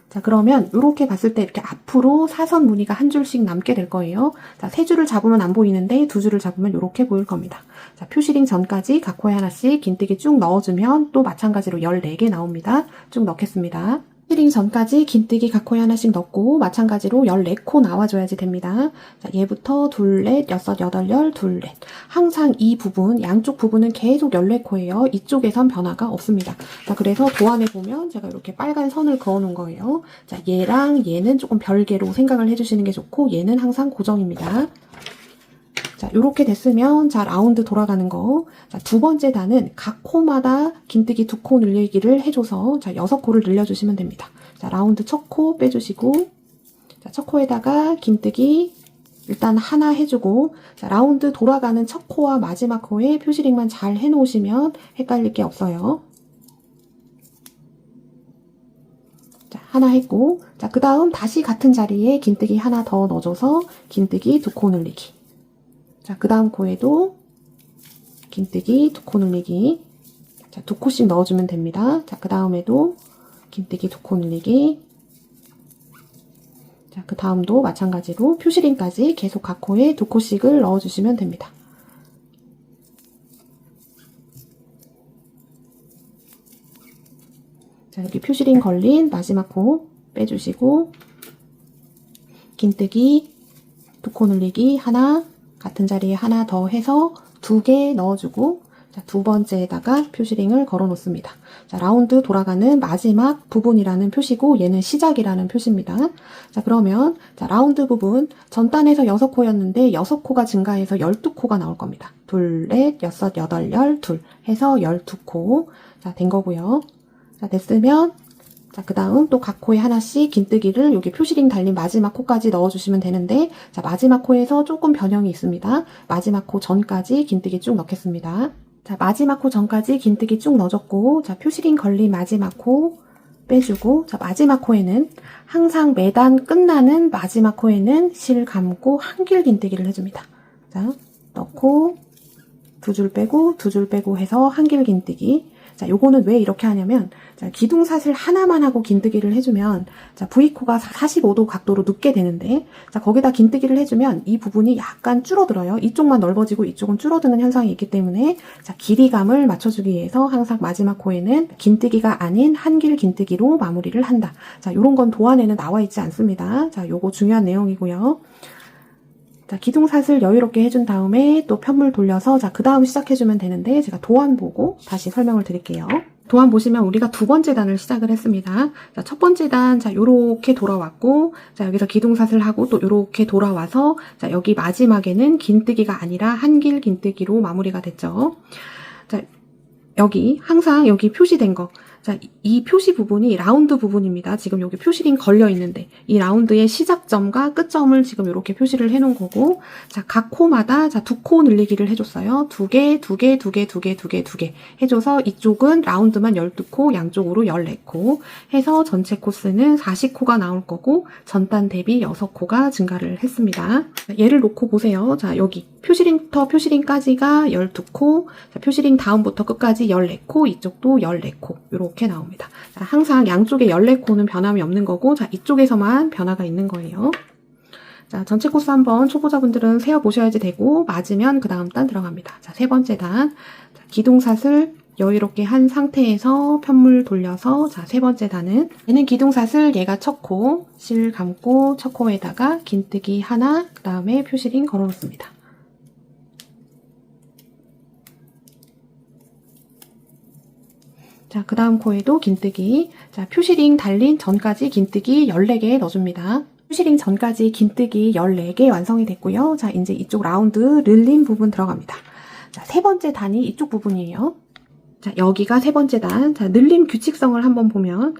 자, 그러면 이렇게 봤을 때 이렇게 앞으로 사선 무늬가 한 줄씩 남게 될 거예요. 자, 세 줄을 잡으면 안 보이는데 두 줄을 잡으면 이렇게 보일 겁니다. 자, 표시링 전까지 각 코에 하나씩 긴뜨기 쭉 넣어주면 또 마찬가지로 14개 나옵니다. 쭉 넣겠습니다. 표시링 전까지 긴뜨기 각 코에 하나씩 넣고 마찬가지로 14코 나와줘야지 됩니다. 자, 얘부터 둘, 넷, 여섯, 여덟, 열, 둘, 넷. 항상 이 부분, 양쪽 부분은 계속 14코예요. 이쪽에선 변화가 없습니다. 자, 그래서 도안에 보면 제가 이렇게 빨간 선을 그어 놓은 거예요. 자, 얘랑 얘는 조금 별개로 생각을 해주시는 게 좋고 얘는 항상 고정입니다. 자, 요렇게 됐으면 자, 라운드 돌아가는 거. 자, 두 번째 단은 각 코마다 긴뜨기 2코 늘리기를 해줘서 자, 6코를 늘려주시면 됩니다. 자, 라운드 첫 코 빼주시고 자, 첫 코에다가 긴뜨기 일단 하나 해주고 자, 라운드 돌아가는 첫 코와 마지막 코에 표시링만 잘 해놓으시면 헷갈릴 게 없어요. 자, 하나 했고 자, 그 다음 다시 같은 자리에 긴뜨기 하나 더 넣어줘서 긴뜨기 2코 늘리기. 자, 그 다음 코에도 긴뜨기 2코 늘리기. 자, 2코씩 넣어주면 됩니다. 자, 그 다음에도 긴뜨기 2코 늘리기. 자, 그 다음도 마찬가지로 표시링까지 계속 각 코에 2코씩을 넣어주시면 됩니다. 자, 여기 표시링 걸린 마지막 코 빼주시고 긴뜨기 2코 늘리기 하나 같은 자리에 하나 더 해서 2개 넣어주고 자, 두 번째에다가 표시링을 걸어 놓습니다. 자, 라운드 돌아가는 마지막 부분이라는 표시고 얘는 시작이라는 표시입니다. 자, 그러면 자, 라운드 부분 전단에서 6코였는데 6코가 증가해서 12코가 나올 겁니다. 둘, 넷, 여섯, 여덟, 열, 둘 해서 12코. 자, 된 거고요. 자, 됐으면 자, 그 다음 또 각 코에 하나씩 긴뜨기를 여기 표시링 달린 마지막 코까지 넣어주시면 되는데 자, 마지막 코에서 조금 변형이 있습니다. 마지막 코 전까지 긴뜨기 쭉 넣겠습니다. 자, 마지막 코 전까지 긴뜨기 쭉 넣어줬고 자, 표시링 걸린 마지막 코 빼주고 자, 마지막 코에는 항상 매단 끝나는 마지막 코에는 실 감고 한길 긴뜨기를 해줍니다. 자, 넣고 두 줄 빼고 해서 한길 긴뜨기. 자, 요거는 왜 이렇게 하냐면 자, 기둥사슬 하나만 하고 긴뜨기를 해주면 자, V코가 45도 각도로 눕게 되는데 자, 거기다 긴뜨기를 해주면 이 부분이 약간 줄어들어요. 이쪽만 넓어지고 이쪽은 줄어드는 현상이 있기 때문에 자, 길이감을 맞춰주기 위해서 항상 마지막 코에는 긴뜨기가 아닌 한길 긴뜨기로 마무리를 한다. 자, 요런 건 도안에는 나와 있지 않습니다. 자, 요거 중요한 내용이고요. 자, 기둥사슬 여유롭게 해준 다음에 또 편물 돌려서 자, 그 다음 시작해주면 되는데 제가 도안 보고 다시 설명을 드릴게요. 도안 보시면 우리가 두 번째 단을 시작을 했습니다. 자, 첫 번째 단, 자, 요렇게 돌아왔고, 자, 여기서 기둥사슬 하고 또 요렇게 돌아와서, 자, 여기 마지막에는 긴뜨기가 아니라 한길 긴뜨기로 마무리가 됐죠. 자, 여기, 항상 여기 표시된 거. 자, 이 표시 부분이 라운드 부분입니다. 지금 여기 표시링 걸려 있는데 이 라운드의 시작점과 끝점을 지금 이렇게 표시를 해 놓은 거고, 자, 각 코마다 자, 2코 늘리기를 해줬어요. 2개, 2개, 2개, 2개, 2개, 2개 해줘서 이쪽은 라운드만 12코, 양쪽으로 14코 해서 전체 코스는 40코가 나올 거고 전단 대비 6코가 증가를 했습니다. 자, 얘를 놓고 보세요. 자, 여기 표시링부터 표시링까지가 12코, 자, 표시링 다음부터 끝까지 14코, 이쪽도 14코 이렇게 나옵니다. 자, 항상 양쪽에 14코는 변함이 없는 거고, 자, 이쪽에서만 변화가 있는 거예요. 자, 전체 코스 한번 초보자분들은 세어보셔야지 되고, 맞으면 그 다음 단 들어갑니다. 자, 세 번째 단, 자, 기둥삿을 여유롭게 한 상태에서 편물 돌려서, 자, 세 번째 단은 얘는 기둥삿을 얘가 첫 코, 실 감고 첫 코에다가 긴뜨기 하나, 그 다음에 표시링 걸어 놓습니다. 자, 그 다음 코에도 긴뜨기. 자, 표시링 달린 전까지 긴뜨기 14개 넣어줍니다. 표시링 전까지 긴뜨기 14개 완성이 됐고요. 자, 이제 이쪽 라운드 늘린 부분 들어갑니다. 자, 세 번째 단이 이쪽 부분이에요. 자, 여기가 세 번째 단. 자, 늘림 규칙성을 한번 보면,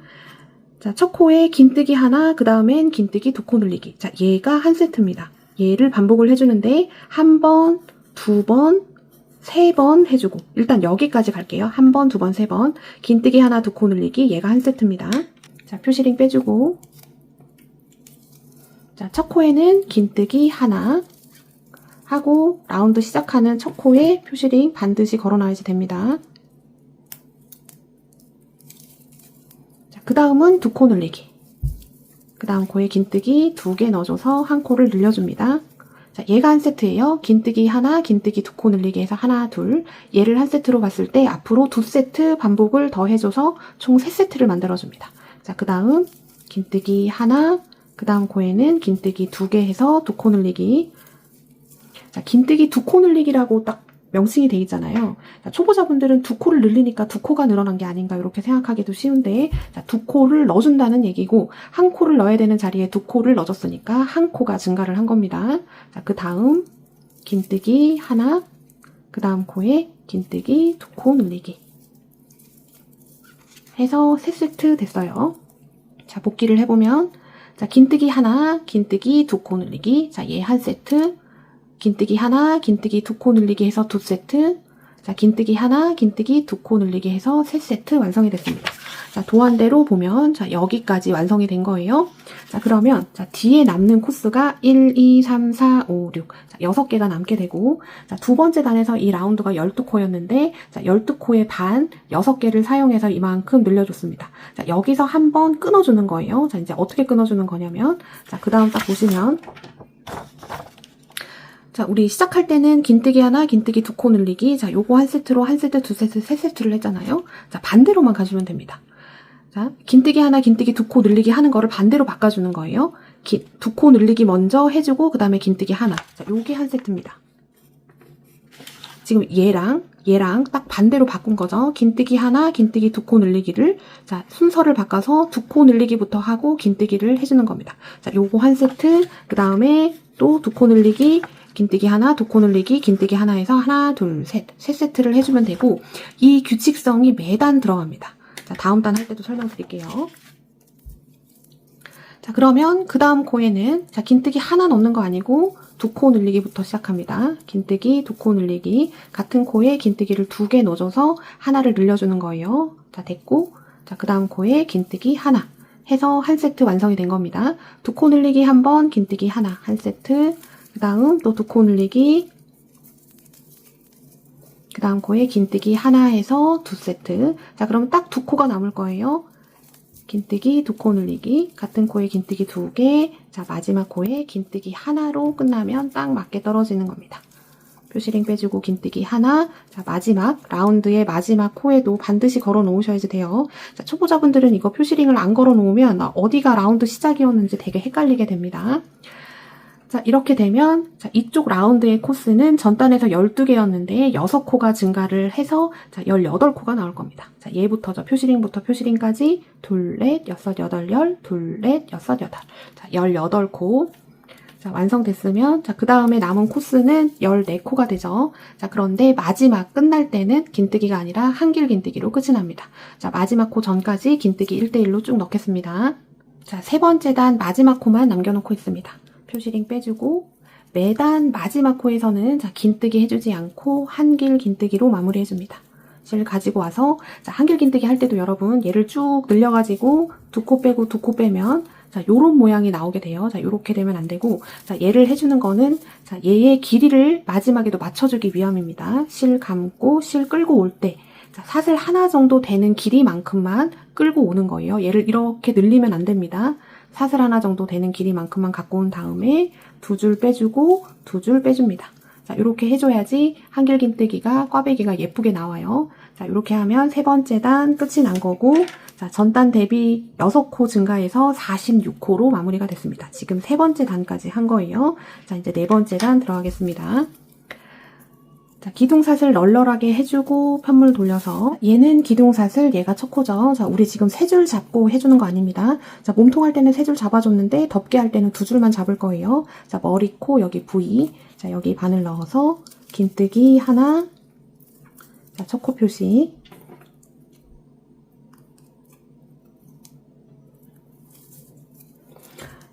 자, 첫 코에 긴뜨기 하나, 그 다음엔 긴뜨기 2코 늘리기. 자, 얘가 한 세트입니다. 얘를 반복을 해주는데, 한 번, 두 번, 세 번 해주고, 일단 여기까지 갈게요. 한 번, 두 번, 세 번. 긴뜨기 하나, 2코 늘리기. 얘가 한 세트입니다. 자, 표시링 빼주고. 자, 첫 코에는 긴뜨기 하나 하고, 라운드 시작하는 첫 코에 표시링 반드시 걸어놔야지 됩니다. 자, 그 다음은 2코 늘리기. 그 다음 코에 긴뜨기 2개 넣어줘서 한 코를 늘려줍니다. 자, 얘가 한 세트예요. 긴뜨기 하나, 긴뜨기 2코 늘리기 해서 하나, 둘. 얘를 한 세트로 봤을 때 앞으로 2세트 반복을 더 해줘서 총 3세트를 만들어줍니다. 자, 그 다음 긴뜨기 하나, 그 다음 코에는 긴뜨기 2개 해서 2코 늘리기. 자, 긴뜨기 2코 늘리기라고 딱 명칭이 돼 있잖아요. 자, 초보자분들은 2코를 늘리니까 2코가 늘어난 게 아닌가 이렇게 생각하기도 쉬운데, 자, 2코를 넣어준다는 얘기고, 한 코를 넣어야 되는 자리에 2코를 넣어줬으니까 한 코가 증가를 한 겁니다. 자, 그 다음 긴뜨기 하나, 그 다음 코에 긴뜨기 2코 늘리기 해서 3세트 됐어요. 자, 복기를 해보면, 자, 긴뜨기 하나, 긴뜨기 2코 늘리기. 자, 얘 한 세트. 긴뜨기 하나, 긴뜨기 2코 늘리기 해서 2세트. 자, 긴뜨기 하나, 긴뜨기 2코 늘리기 해서 3세트 완성이 됐습니다. 자, 도안대로 보면, 자, 여기까지 완성이 된 거예요. 자, 그러면, 자, 뒤에 남는 코스가 1, 2, 3, 4, 5, 6. 자, 6개가 남게 되고, 자, 두 번째 단에서 이 라운드가 12코였는데, 자, 12코의 반, 6개를 사용해서 이만큼 늘려줬습니다. 자, 여기서 한번 끊어주는 거예요. 자, 이제 어떻게 끊어주는 거냐면, 자, 그 다음 딱 보시면, 자, 우리 시작할 때는 긴뜨기 하나, 긴뜨기 2코 늘리기. 자, 요거 한 세트로 한 세트, 두 세트, 세 세트를 했잖아요. 자, 반대로만 가주면 됩니다. 자, 긴뜨기 하나, 긴뜨기 2코 늘리기 하는 거를 반대로 바꿔주는 거예요. 2코 늘리기 먼저 해주고, 그 다음에 긴뜨기 하나. 자, 요게 한 세트입니다. 지금 얘랑 딱 반대로 바꾼 거죠. 긴뜨기 하나, 긴뜨기 2코 늘리기를, 자, 순서를 바꿔서 2코 늘리기부터 하고 긴뜨기를 해주는 겁니다. 자, 요거 한 세트, 그 다음에 또 2코 늘리기, 긴뜨기 하나, 2코 늘리기, 긴뜨기 하나 해서 하나, 둘, 셋, 세 세트를 해주면 되고, 이 규칙성이 매단 들어갑니다. 자, 다음 단 할 때도 설명드릴게요. 자, 그러면 그 다음 코에는, 자, 긴뜨기 하나 넣는 거 아니고 2코 늘리기부터 시작합니다. 긴뜨기, 2코 늘리기, 같은 코에 긴뜨기를 2개 넣어줘서 하나를 늘려주는 거예요. 자, 됐고, 자, 그 다음 코에 긴뜨기 하나 해서 한 세트 완성이 된 겁니다. 2코 늘리기 한 번, 긴뜨기 하나, 한 세트, 그 다음 또 2코 늘리기, 그 다음 코에 긴뜨기 하나 해서 2세트. 자, 그럼 딱 2코가 남을 거예요. 긴뜨기 2코 늘리기, 같은 코에 긴뜨기 2개, 자, 마지막 코에 긴뜨기 하나로 끝나면 딱 맞게 떨어지는 겁니다. 표시링 빼주고 긴뜨기 하나. 자, 마지막 라운드의 마지막 코에도 반드시 걸어 놓으셔야지 돼요. 자, 초보자분들은 이거 표시링을 안 걸어 놓으면 어디가 라운드 시작이었는지 되게 헷갈리게 됩니다. 자, 이렇게 되면, 자, 이쪽 라운드의 코스는 전단에서 12개였는데 6코가 증가를 해서, 자, 18코가 나올 겁니다. 자, 얘부터, 표시링부터 표시링까지, 둘, 넷, 여섯, 여덟, 열, 둘, 넷, 여섯, 여덟. 자, 18코. 자, 완성됐으면, 자, 그 다음에 남은 코스는 14코가 되죠. 자, 그런데 마지막 끝날 때는 긴뜨기가 아니라 한길 긴뜨기로 끝이 납니다. 자, 마지막 코 전까지 긴뜨기 1대1로 쭉 넣겠습니다. 자, 세 번째 단 마지막 코만 남겨놓고 있습니다. 표시링 빼주고, 매단 마지막 코에서는 자, 긴뜨기 해주지 않고 한길 긴뜨기로 마무리해줍니다. 실 가지고 와서, 자, 한길 긴뜨기 할 때도 여러분, 얘를 쭉 늘려가지고, 2코 빼고 2코 빼면, 자, 요런 모양이 나오게 돼요. 자, 요렇게 되면 안 되고, 자, 얘를 해주는 거는, 자, 얘의 길이를 마지막에도 맞춰주기 위함입니다. 실 감고, 실 끌고 올 때, 자, 사슬 하나 정도 되는 길이만큼만 끌고 오는 거예요. 얘를 이렇게 늘리면 안 됩니다. 사슬 하나 정도 되는 길이만큼만 갖고 온 다음에, 2줄 빼주고, 2줄 빼줍니다. 자, 요렇게 해줘야지 한길 긴뜨기가, 꽈배기가 예쁘게 나와요. 자, 요렇게 하면 세 번째 단 끝이 난 거고, 자, 전단 대비 6코 증가해서 46코로 마무리가 됐습니다. 지금 세 번째 단까지 한 거예요. 자, 이제 네 번째 단 들어가겠습니다. 자, 기둥사슬 널널하게 해주고 편물 돌려서, 얘는 기둥사슬, 얘가 첫 코죠. 자, 우리 지금 3줄 잡고 해주는 거 아닙니다. 자, 몸통 할 때는 3줄 잡아줬는데 덮개 할 때는 2줄만 잡을 거예요. 자, 머리, 코, 여기 부위, 자, 여기 바늘 넣어서 긴뜨기 하나, 자, 첫 코 표시,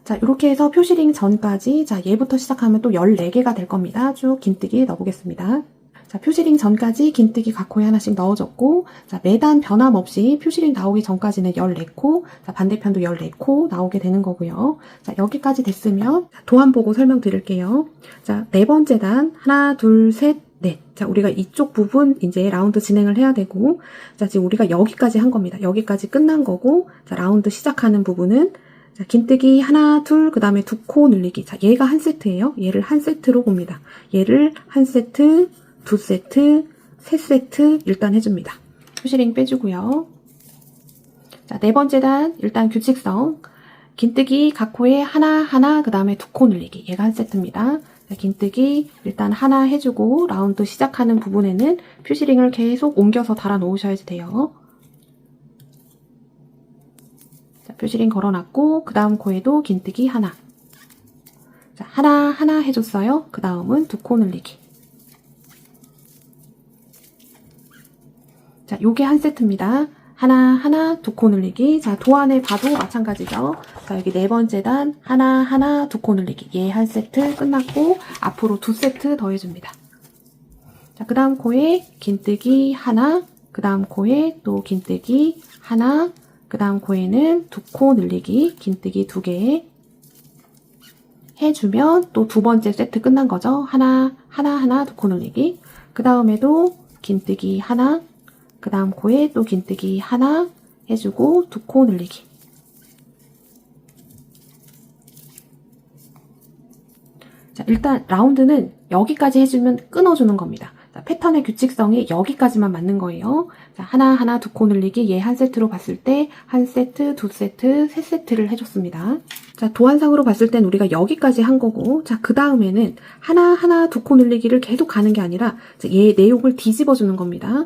자, 이렇게 해서 표시링 전까지, 자, 얘부터 시작하면 또 14개가 될 겁니다. 쭉 긴뜨기 넣어보겠습니다. 자, 표시링 전까지 긴뜨기 각 코에 하나씩 넣어줬고, 자, 매단 변함없이 표시링 나오기 전까지는 14코, 자, 반대편도 14코 나오게 되는 거고요. 자, 여기까지 됐으면, 도안 보고 설명드릴게요. 자, 네 번째 단, 하나, 둘, 셋, 넷. 자, 우리가 이쪽 부분 이제 라운드 진행을 해야 되고, 자, 지금 우리가 여기까지 한 겁니다. 여기까지 끝난 거고, 자, 라운드 시작하는 부분은, 자, 긴뜨기 하나, 둘, 그 다음에 2코 늘리기. 자, 얘가 한 세트예요. 얘를 한 세트로 봅니다. 얘를 한 세트, 2세트, 3세트 일단 해줍니다. 표시링 빼주고요. 자, 네 번째 단 일단 규칙성. 긴뜨기 각 코에 하나, 그 다음에 2코 늘리기. 얘가 한 세트입니다. 자, 긴뜨기 일단 하나 해주고 라운드 시작하는 부분에는 표시링을 계속 옮겨서 달아 놓으셔야 돼요. 자, 표시링 걸어놨고 그 다음 코에도 긴뜨기 하나. 자, 하나 해줬어요. 그 다음은 2코 늘리기. 자, 요게 한 세트입니다. 하나, 2코 늘리기. 자, 도안에 봐도 마찬가지죠. 자, 여기 네 번째 단, 하나, 2코 늘리기. 얘 한 세트 끝났고, 앞으로 2세트 더 해줍니다. 자, 그 다음 코에 긴뜨기 하나, 그 다음 코에 또 긴뜨기 하나, 그 다음 코에는 2코 늘리기, 긴뜨기 2개 해주면 또 두 번째 세트 끝난 거죠. 하나, 2코 늘리기. 그 다음에도 긴뜨기 하나, 그 다음 코에 또 긴뜨기 하나 해주고 2코 늘리기. 자, 일단 라운드는 여기까지 해주면 끊어주는 겁니다. 자, 패턴의 규칙성이 여기까지만 맞는 거예요. 자, 하나, 2코 늘리기 얘 한 세트로 봤을 때 한 세트, 2세트, 3세트를 해줬습니다. 자, 도안상으로 봤을 땐 우리가 여기까지 한 거고, 자, 그 다음에는 하나, 2코 늘리기를 계속 가는 게 아니라 자, 얘 내용을 뒤집어주는 겁니다.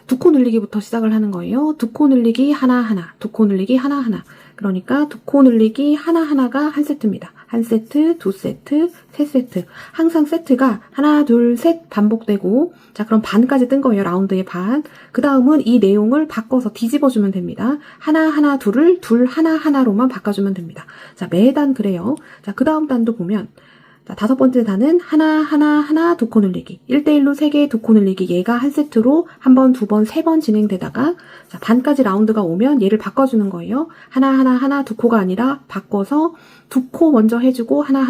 2코 늘리기부터 시작을 하는 거예요. 2코 늘리기 하나, 2코 늘리기 하나. 그러니까 2코 늘리기 하나가 한 세트입니다. 한 세트, 2세트, 3세트. 항상 세트가 하나, 둘, 셋 반복되고, 자, 그럼 반까지 뜬 거예요. 라운드의 반. 그 다음은 이 내용을 바꿔서 뒤집어주면 됩니다. 하나, 둘을 하나로만 바꿔주면 됩니다. 자, 매단 그래요. 자, 그 다음 단도 보면, 자, 5번째 단은 하나, 2코 늘리기. 1대1로 3개 2코 늘리기. 얘가 한 세트로 한 번, 2번, 3번 진행되다가, 자, 반까지 라운드가 오면 얘를 바꿔주는 거예요. 하나, 2코가 아니라 바꿔서 2코 먼저 해주고 하나.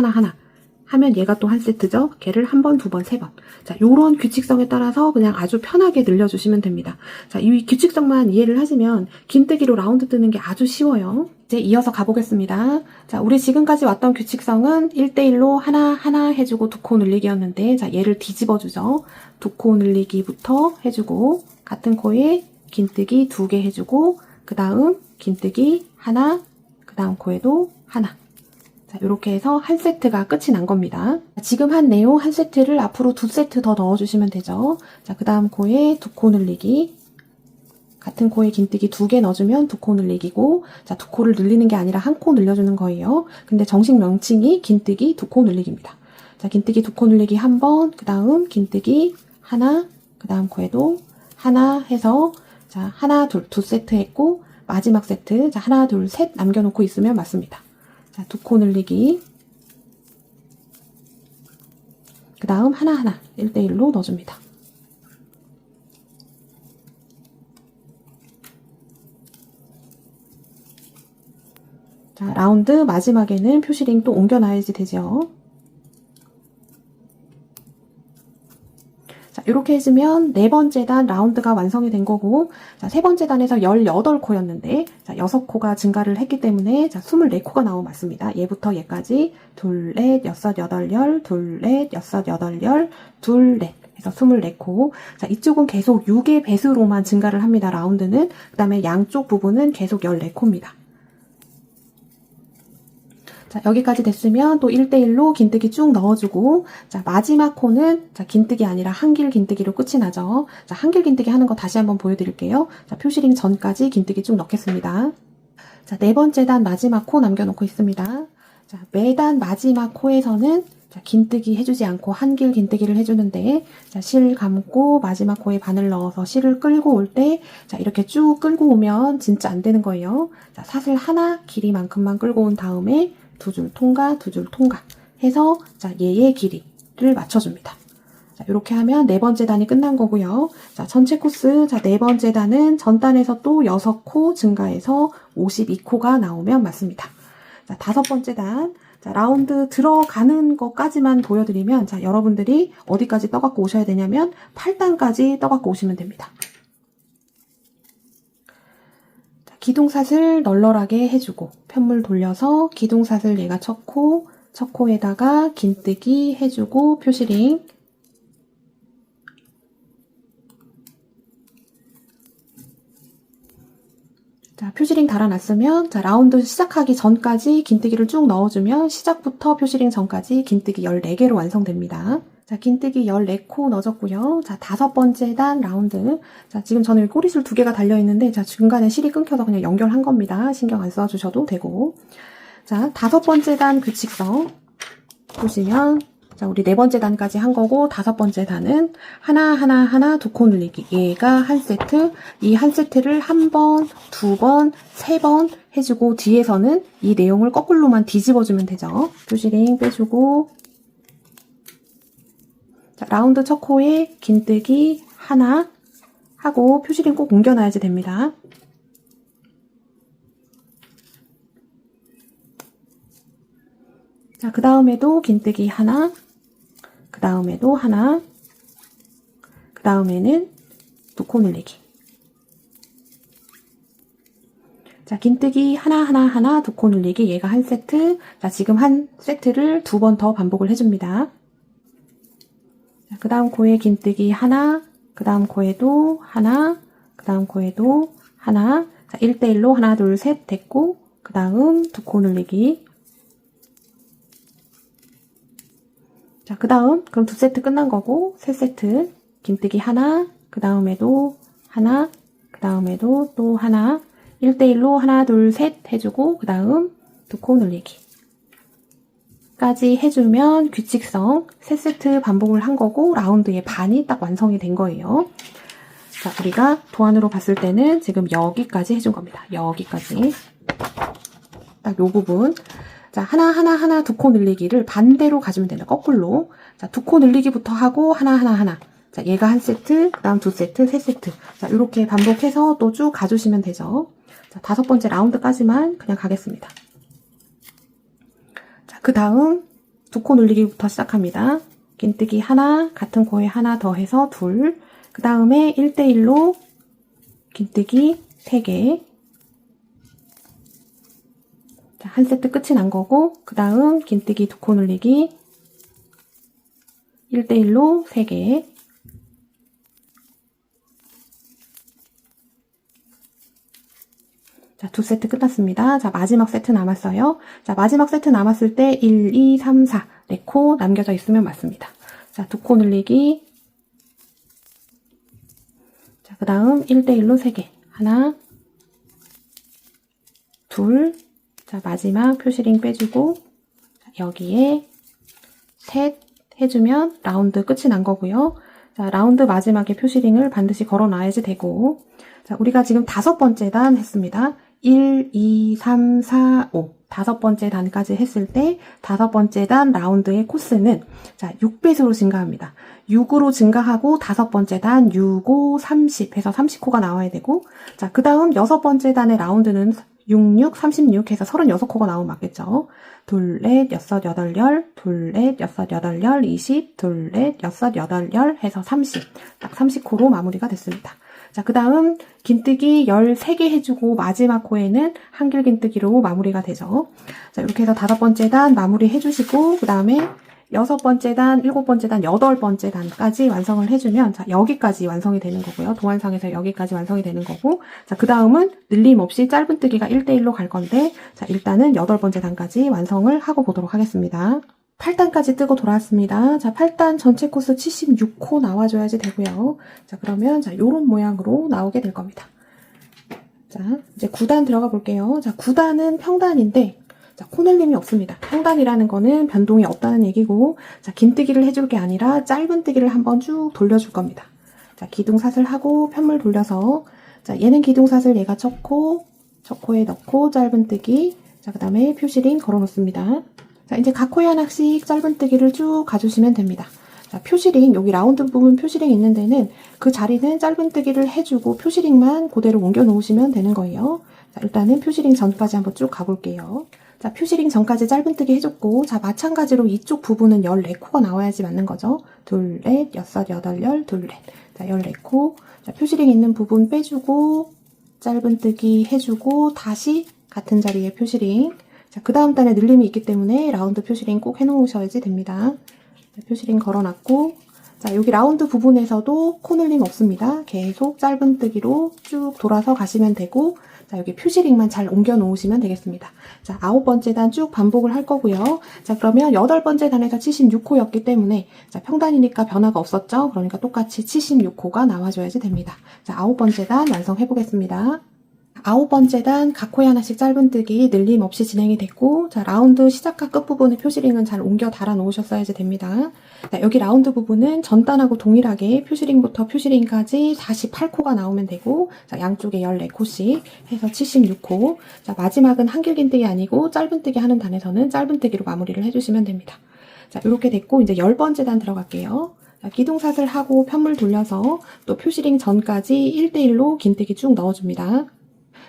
하면 얘가 또 한 세트죠. 걔를 한 번, 2번, 3번. 자, 요런 규칙성에 따라서 그냥 아주 편하게 늘려주시면 됩니다. 자, 이 규칙성만 이해를 하시면 긴뜨기로 라운드 뜨는 게 아주 쉬워요. 이제 이어서 가보겠습니다. 자, 우리 지금까지 왔던 규칙성은 1대1로 하나 해주고 2코 늘리기였는데, 자, 얘를 뒤집어주죠. 2코 늘리기부터 해주고, 같은 코에 긴뜨기 2개 해주고, 그 다음 긴뜨기 하나, 그 다음 코에도 하나. 자, 이렇게 해서 한 세트가 끝이 난 겁니다. 지금 한 내용 한 세트를 앞으로 2세트 더 넣어주시면 되죠. 자, 그 다음 코에 2코 늘리기. 같은 코에 긴뜨기 2개 넣어주면 2코 늘리기고, 자, 2코를 늘리는 게 아니라 1코 늘려주는 거예요. 근데 정식 명칭이 긴뜨기 2코 늘리기입니다. 자, 긴뜨기 2코 늘리기 한 번, 그 다음 긴뜨기 하나, 그 다음 코에도 하나 해서, 자, 하나, 둘, 2세트 했고, 마지막 세트, 자, 하나, 둘, 셋 남겨놓고 있으면 맞습니다. 자, 2코 늘리기. 그 다음 하나하나 1대1로 넣어줍니다. 자, 라운드 마지막에는 표시링 또 옮겨놔야지 되죠. 자, 이렇게 해주면 네 번째 단 라운드가 완성이 된 거고, 자, 세 번째 단에서 18코였는데, 자, 6코가 증가를 했기 때문에, 자, 24코가 나오면 맞습니다. 얘부터 얘까지, 둘, 넷, 여섯, 여덟, 열, 둘, 넷, 여섯, 여덟, 열, 둘, 넷. 해서 24코. 자, 이쪽은 계속 6의 배수로만 증가를 합니다. 라운드는. 그 다음에 양쪽 부분은 계속 14코입니다. 자, 여기까지 됐으면 또 1대1로 긴뜨기 쭉 넣어주고, 자, 마지막 코는, 자, 긴뜨기 아니라 한길 긴뜨기로 끝이 나죠. 자, 한길 긴뜨기 하는 거 다시 한번 보여드릴게요. 자, 표시링 전까지 긴뜨기 쭉 넣겠습니다. 자, 네 번째 단 마지막 코 남겨놓고 있습니다. 자, 매단 마지막 코에서는, 자, 긴뜨기 해주지 않고 한길 긴뜨기를 해주는데, 자, 실 감고 마지막 코에 바늘 넣어서 실을 끌고 올 때, 자, 이렇게 쭉 끌고 오면 진짜 안 되는 거예요. 자, 사슬 하나 길이만큼만 끌고 온 다음에, 2줄 통과, 2줄 통과 해서, 자, 얘의 길이를 맞춰줍니다. 자, 이렇게 하면 네 번째 단이 끝난 거고요. 자, 전체 코스, 자, 네 번째 단은 전 단에서 또 6코 증가해서 52코가 나오면 맞습니다. 자, 다섯 번째 단, 자, 라운드 들어가는 것까지만 보여드리면, 자, 여러분들이 어디까지 떠갖고 오셔야 되냐면 8단까지 떠갖고 오시면 됩니다. 기둥사슬 널널하게 해주고 편물 돌려서 기둥사슬 얘가 첫 코에다가 긴뜨기 해주고 표시링. 자, 표시링 달아놨으면, 자, 라운드 시작하기 전까지 긴뜨기를 쭉 넣어주면 시작부터 표시링 전까지 긴뜨기 14개로 완성됩니다. 자, 긴뜨기 14코 넣어줬고요. 자, 다섯 번째 단 라운드. 자, 지금 저는 여기 꼬리줄 2개가 달려있는데, 자, 중간에 실이 끊겨서 그냥 연결한 겁니다. 신경 안 써주셔도 되고. 자, 다섯 번째 단 규칙성. 보시면, 자, 우리 네 번째 단까지 한 거고, 다섯 번째 단은 하나, 2코 늘리기. 얘가 한 세트, 이 한 세트를 한 번, 2번, 3번 해주고, 뒤에서는 이 내용을 거꾸로만 뒤집어주면 되죠. 표시링 빼주고, 자, 라운드 첫 코에 긴뜨기 하나 하고 표시링 꼭 옮겨놔야지 됩니다. 자, 그 다음에도 긴뜨기 하나, 그 다음에도 하나, 그 다음에는 2코 늘리기. 자, 긴뜨기 하나, 2코 늘리기. 얘가 한 세트. 자, 지금 한 세트를 2번 더 반복을 해줍니다. 그 다음 코에 긴뜨기 하나, 그 다음 코에도 하나, 그 다음 코에도 하나. 자, 1대1로 하나, 둘, 셋 됐고, 그 다음 2코 늘리기. 자, 그 다음, 그럼 2세트 끝난 거고, 3세트. 긴뜨기 하나, 그 다음에도 하나, 그 다음에도 또 하나. 1대1로 하나, 둘, 셋 해주고, 그 다음 2코 늘리기. 까지 해주면 규칙성 3세트 반복을 한 거고 라운드의 반이 딱 완성이 된 거예요. 자, 우리가 도안으로 봤을 때는 지금 여기까지 해준 겁니다. 여기까지. 딱 요 부분. 자, 하나, 2코 늘리기를 반대로 가주면 된다. 거꾸로. 자, 2코 늘리기부터 하고 하나. 자, 얘가 한 세트, 그 다음 2세트, 3세트. 자, 이렇게 반복해서 또 쭉 가주시면 되죠. 자, 다섯 번째 라운드까지만 그냥 가겠습니다. 그 다음 2코 늘리기부터 시작합니다. 긴뜨기 하나, 같은 코에 하나 더 해서 둘. 그 다음에 1대1로 긴뜨기 3개. 자, 한 세트 끝이 난 거고, 그 다음 긴뜨기 2코 늘리기 1대1로 3개. 자, 2세트 끝났습니다. 자, 마지막 세트 남았어요. 자, 마지막 세트 남았을 때 1, 2, 3, 4 4코 남겨져 있으면 맞습니다. 자, 2코 늘리기. 자, 그 다음 1대1로 3개. 하나, 둘, 자, 마지막 표시링 빼주고, 여기에 셋 해주면 라운드 끝이 난 거고요. 자, 라운드 마지막에 표시링을 반드시 걸어놔야지 되고, 자, 우리가 지금 5번째 단 했습니다. 1, 2, 3, 4, 5. 5번째 단까지 했을 때 5번째 단 라운드의 코스는 자, 6배수로 증가합니다. 6으로 증가하고 5번째 단 6, 5, 30 해서 30코가 나와야 되고, 자, 그 다음 6번째 단의 라운드는 66, 36 해서 36코가 나오면 맞겠죠. 둘, 넷, 여섯, 여덟, 열, 둘, 넷, 여섯, 여덟, 열, 20, 둘, 넷, 여섯, 여덟, 열 해서 30. 딱 30코로 마무리가 됐습니다. 자, 그 다음 긴뜨기 13개 해주고 마지막 코에는 한길 긴뜨기로 마무리가 되죠. 자, 이렇게 해서 5번째 단 마무리 해주시고, 그 다음에 6번째 단, 7번째 단, 8번째 단까지 완성을 해주면, 자, 여기까지 완성이 되는 거고요. 동안상에서 여기까지 완성이 되는 거고, 자, 그 다음은 늘림 없이 짧은뜨기가 1대1로 갈 건데, 자, 일단은 8번째 단까지 완성을 하고 보도록 하겠습니다. 8단까지 뜨고 돌아왔습니다. 자, 8단 전체 코스 76코 나와줘야지 되고요. 자, 그러면, 자, 요런 모양으로 나오게 될 겁니다. 자, 이제 9단 들어가 볼게요. 자, 9단은 평단인데, 자, 코늘림이 없습니다. 평단이라는 거는 변동이 없다는 얘기고, 자, 긴뜨기를 해줄 게 아니라 짧은뜨기를 한번 쭉 돌려줄 겁니다. 자, 기둥사슬 하고 편물 돌려서, 자, 얘는 기둥사슬 얘가 첫 코에 넣고 짧은뜨기, 자, 그 다음에 표시링 걸어 놓습니다. 자, 이제 각 코에 하나씩 짧은뜨기를 쭉 가주시면 됩니다. 자, 표시링, 여기 라운드 부분 표시링 있는 데는 그 자리는 짧은뜨기를 해주고 표시링만 그대로 옮겨 놓으시면 되는 거예요. 자, 일단은 표시링 전까지 한번 쭉 가볼게요. 자, 표시링 전까지 짧은뜨기 해줬고, 자, 마찬가지로 이쪽 부분은 14코가 나와야지 맞는 거죠. 둘, 넷, 여섯, 여덟, 열, 둘, 넷. 자, 14코. 자, 표시링 있는 부분 빼주고, 짧은뜨기 해주고, 다시 같은 자리에 표시링. 자, 그 다음 단에 늘림이 있기 때문에 라운드 표시링 꼭 해놓으셔야지 됩니다. 자, 표시링 걸어놨고, 자, 여기 라운드 부분에서도 코늘림 없습니다. 계속 짧은뜨기로 쭉 돌아서 가시면 되고, 자, 여기 표시링만 잘 옮겨 놓으시면 되겠습니다. 자, 9번째 단 쭉 반복을 할 거고요. 자, 그러면 8번째 단에서 76코였기 때문에, 자, 평단이니까 변화가 없었죠? 그러니까 똑같이 76코가 나와줘야지 됩니다. 자, 9번째 단 완성해 보겠습니다. 9번째 단 각 코에 하나씩 짧은뜨기 늘림 없이 진행이 됐고, 자, 라운드 시작과 끝부분의 표시링은 잘 옮겨 달아 놓으셨어야지 됩니다. 자, 여기 라운드 부분은 전단하고 동일하게 표시링부터 표시링까지 48코가 나오면 되고, 자, 양쪽에 14코씩 해서 76코. 자, 마지막은 한길 긴뜨기 아니고 짧은뜨기 하는 단에서는 짧은뜨기로 마무리를 해주시면 됩니다. 자, 이렇게 됐고, 이제 10번째 단 들어갈게요. 자, 기둥사슬 하고 편물 돌려서 또 표시링 전까지 1대1로 긴뜨기 쭉 넣어줍니다.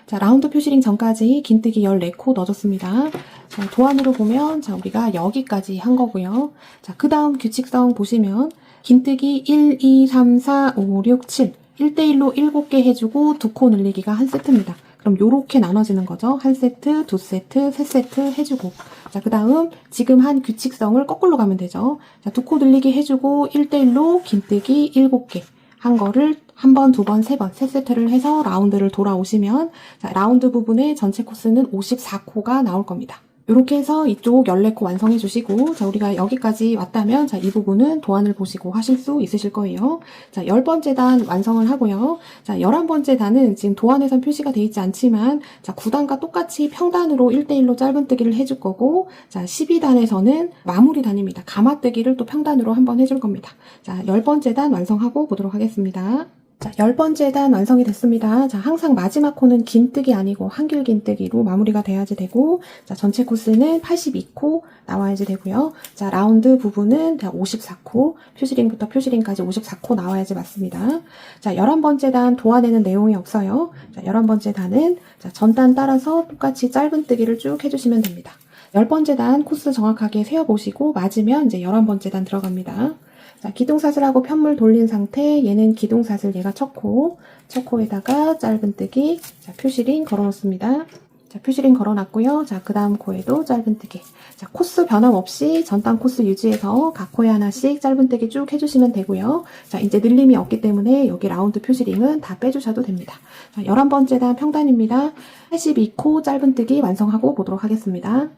자, 라운드 표시링 전까지 긴뜨기 14코 넣어줬습니다. 자, 도안으로 보면, 자, 우리가 여기까지 한 거고요. 자, 그 다음 규칙성 보시면, 긴뜨기 1, 2, 3, 4, 5, 6, 7. 1대1로 7개 해주고 2코 늘리기가 한 세트입니다. 그럼 요렇게 나눠지는 거죠. 한 세트, 두 세트, 세 세트 해주고. 자, 그 다음 지금 한 규칙성을 거꾸로 가면 되죠. 자, 2코 늘리기 해주고 1대1로 긴뜨기 7개. 한 거를 한 번, 두 번, 세 번, 세 세트를 해서 라운드를 돌아오시면, 자, 라운드 부분의 전체 코스는 54코가 나올 겁니다. 이렇게 해서 이쪽 14코 완성해 주시고, 자, 우리가 여기까지 왔다면, 자, 이 부분은 도안을 보시고 하실 수 있으실 거예요. 자, 10번째 단 완성을 하고요. 자, 11번째 단은 지금 도안에선 표시가 되어 있지 않지만, 자, 9단과 똑같이 평단으로 1대1로 짧은뜨기를 해줄 거고, 자, 12단에서는 마무리 단입니다. 가마뜨기를 또 평단으로 한번 해줄 겁니다. 자, 10번째 단 완성하고 보도록 하겠습니다. 자, 10번째 단 완성이 됐습니다. 자, 항상 마지막 코는 긴뜨기 아니고 한길 긴뜨기로 마무리가 돼야지 되고, 자, 전체 코스는 82코 나와야지 되고요. 자, 라운드 부분은 54코, 표시링부터 표시링까지 54코 나와야지 맞습니다. 자, 11번째 단 도안에는 내용이 없어요. 자, 11번째 단은 자, 전단 따라서 똑같이 짧은뜨기를 쭉 해주시면 됩니다. 10번째 단 코스 정확하게 세어보시고 맞으면 이제 11번째 단 들어갑니다. 자, 기둥사슬하고 편물 돌린 상태, 얘는 기둥사슬, 얘가 첫 코에다가 짧은뜨기, 자, 표시링 걸어놓습니다. 자, 표시링 걸어놨고요. 자, 그 다음 코에도 짧은뜨기. 자, 코스 변함없이 전단 코스 유지해서 각 코에 하나씩 짧은뜨기 쭉 해주시면 되고요. 자, 이제 늘림이 없기 때문에 여기 라운드 표시링은 다 빼주셔도 됩니다. 자, 11번째 단 평단입니다. 82코 짧은뜨기 완성하고 보도록 하겠습니다.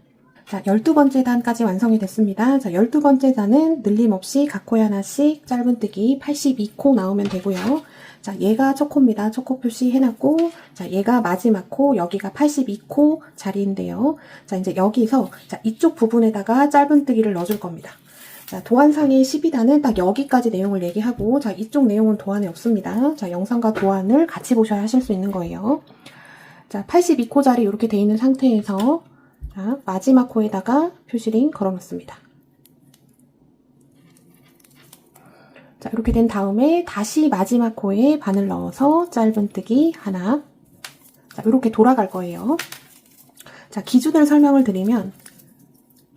자, 12번째 단까지 완성이 됐습니다. 자, 12번째 단은 늘림없이 각 코에 하나씩 짧은뜨기 82코 나오면 되고요. 자, 얘가 첫 코입니다. 첫 코 표시해놨고, 자, 얘가 마지막 코, 여기가 82코 자리인데요. 자, 이제 여기서, 자, 이쪽 부분에다가 짧은뜨기를 넣어줄 겁니다. 자, 도안상의 12단은 딱 여기까지 내용을 얘기하고, 자, 이쪽 내용은 도안에 없습니다. 자, 영상과 도안을 같이 보셔야 하실 수 있는 거예요. 자, 82코짜리 이렇게 돼 있는 상태에서, 자, 마지막 코에다가 표시링 걸어놓습니다. 자, 이렇게 된 다음에 다시 마지막 코에 바늘 넣어서 짧은뜨기 하나. 자, 이렇게 돌아갈 거예요. 자, 기준을 설명을 드리면,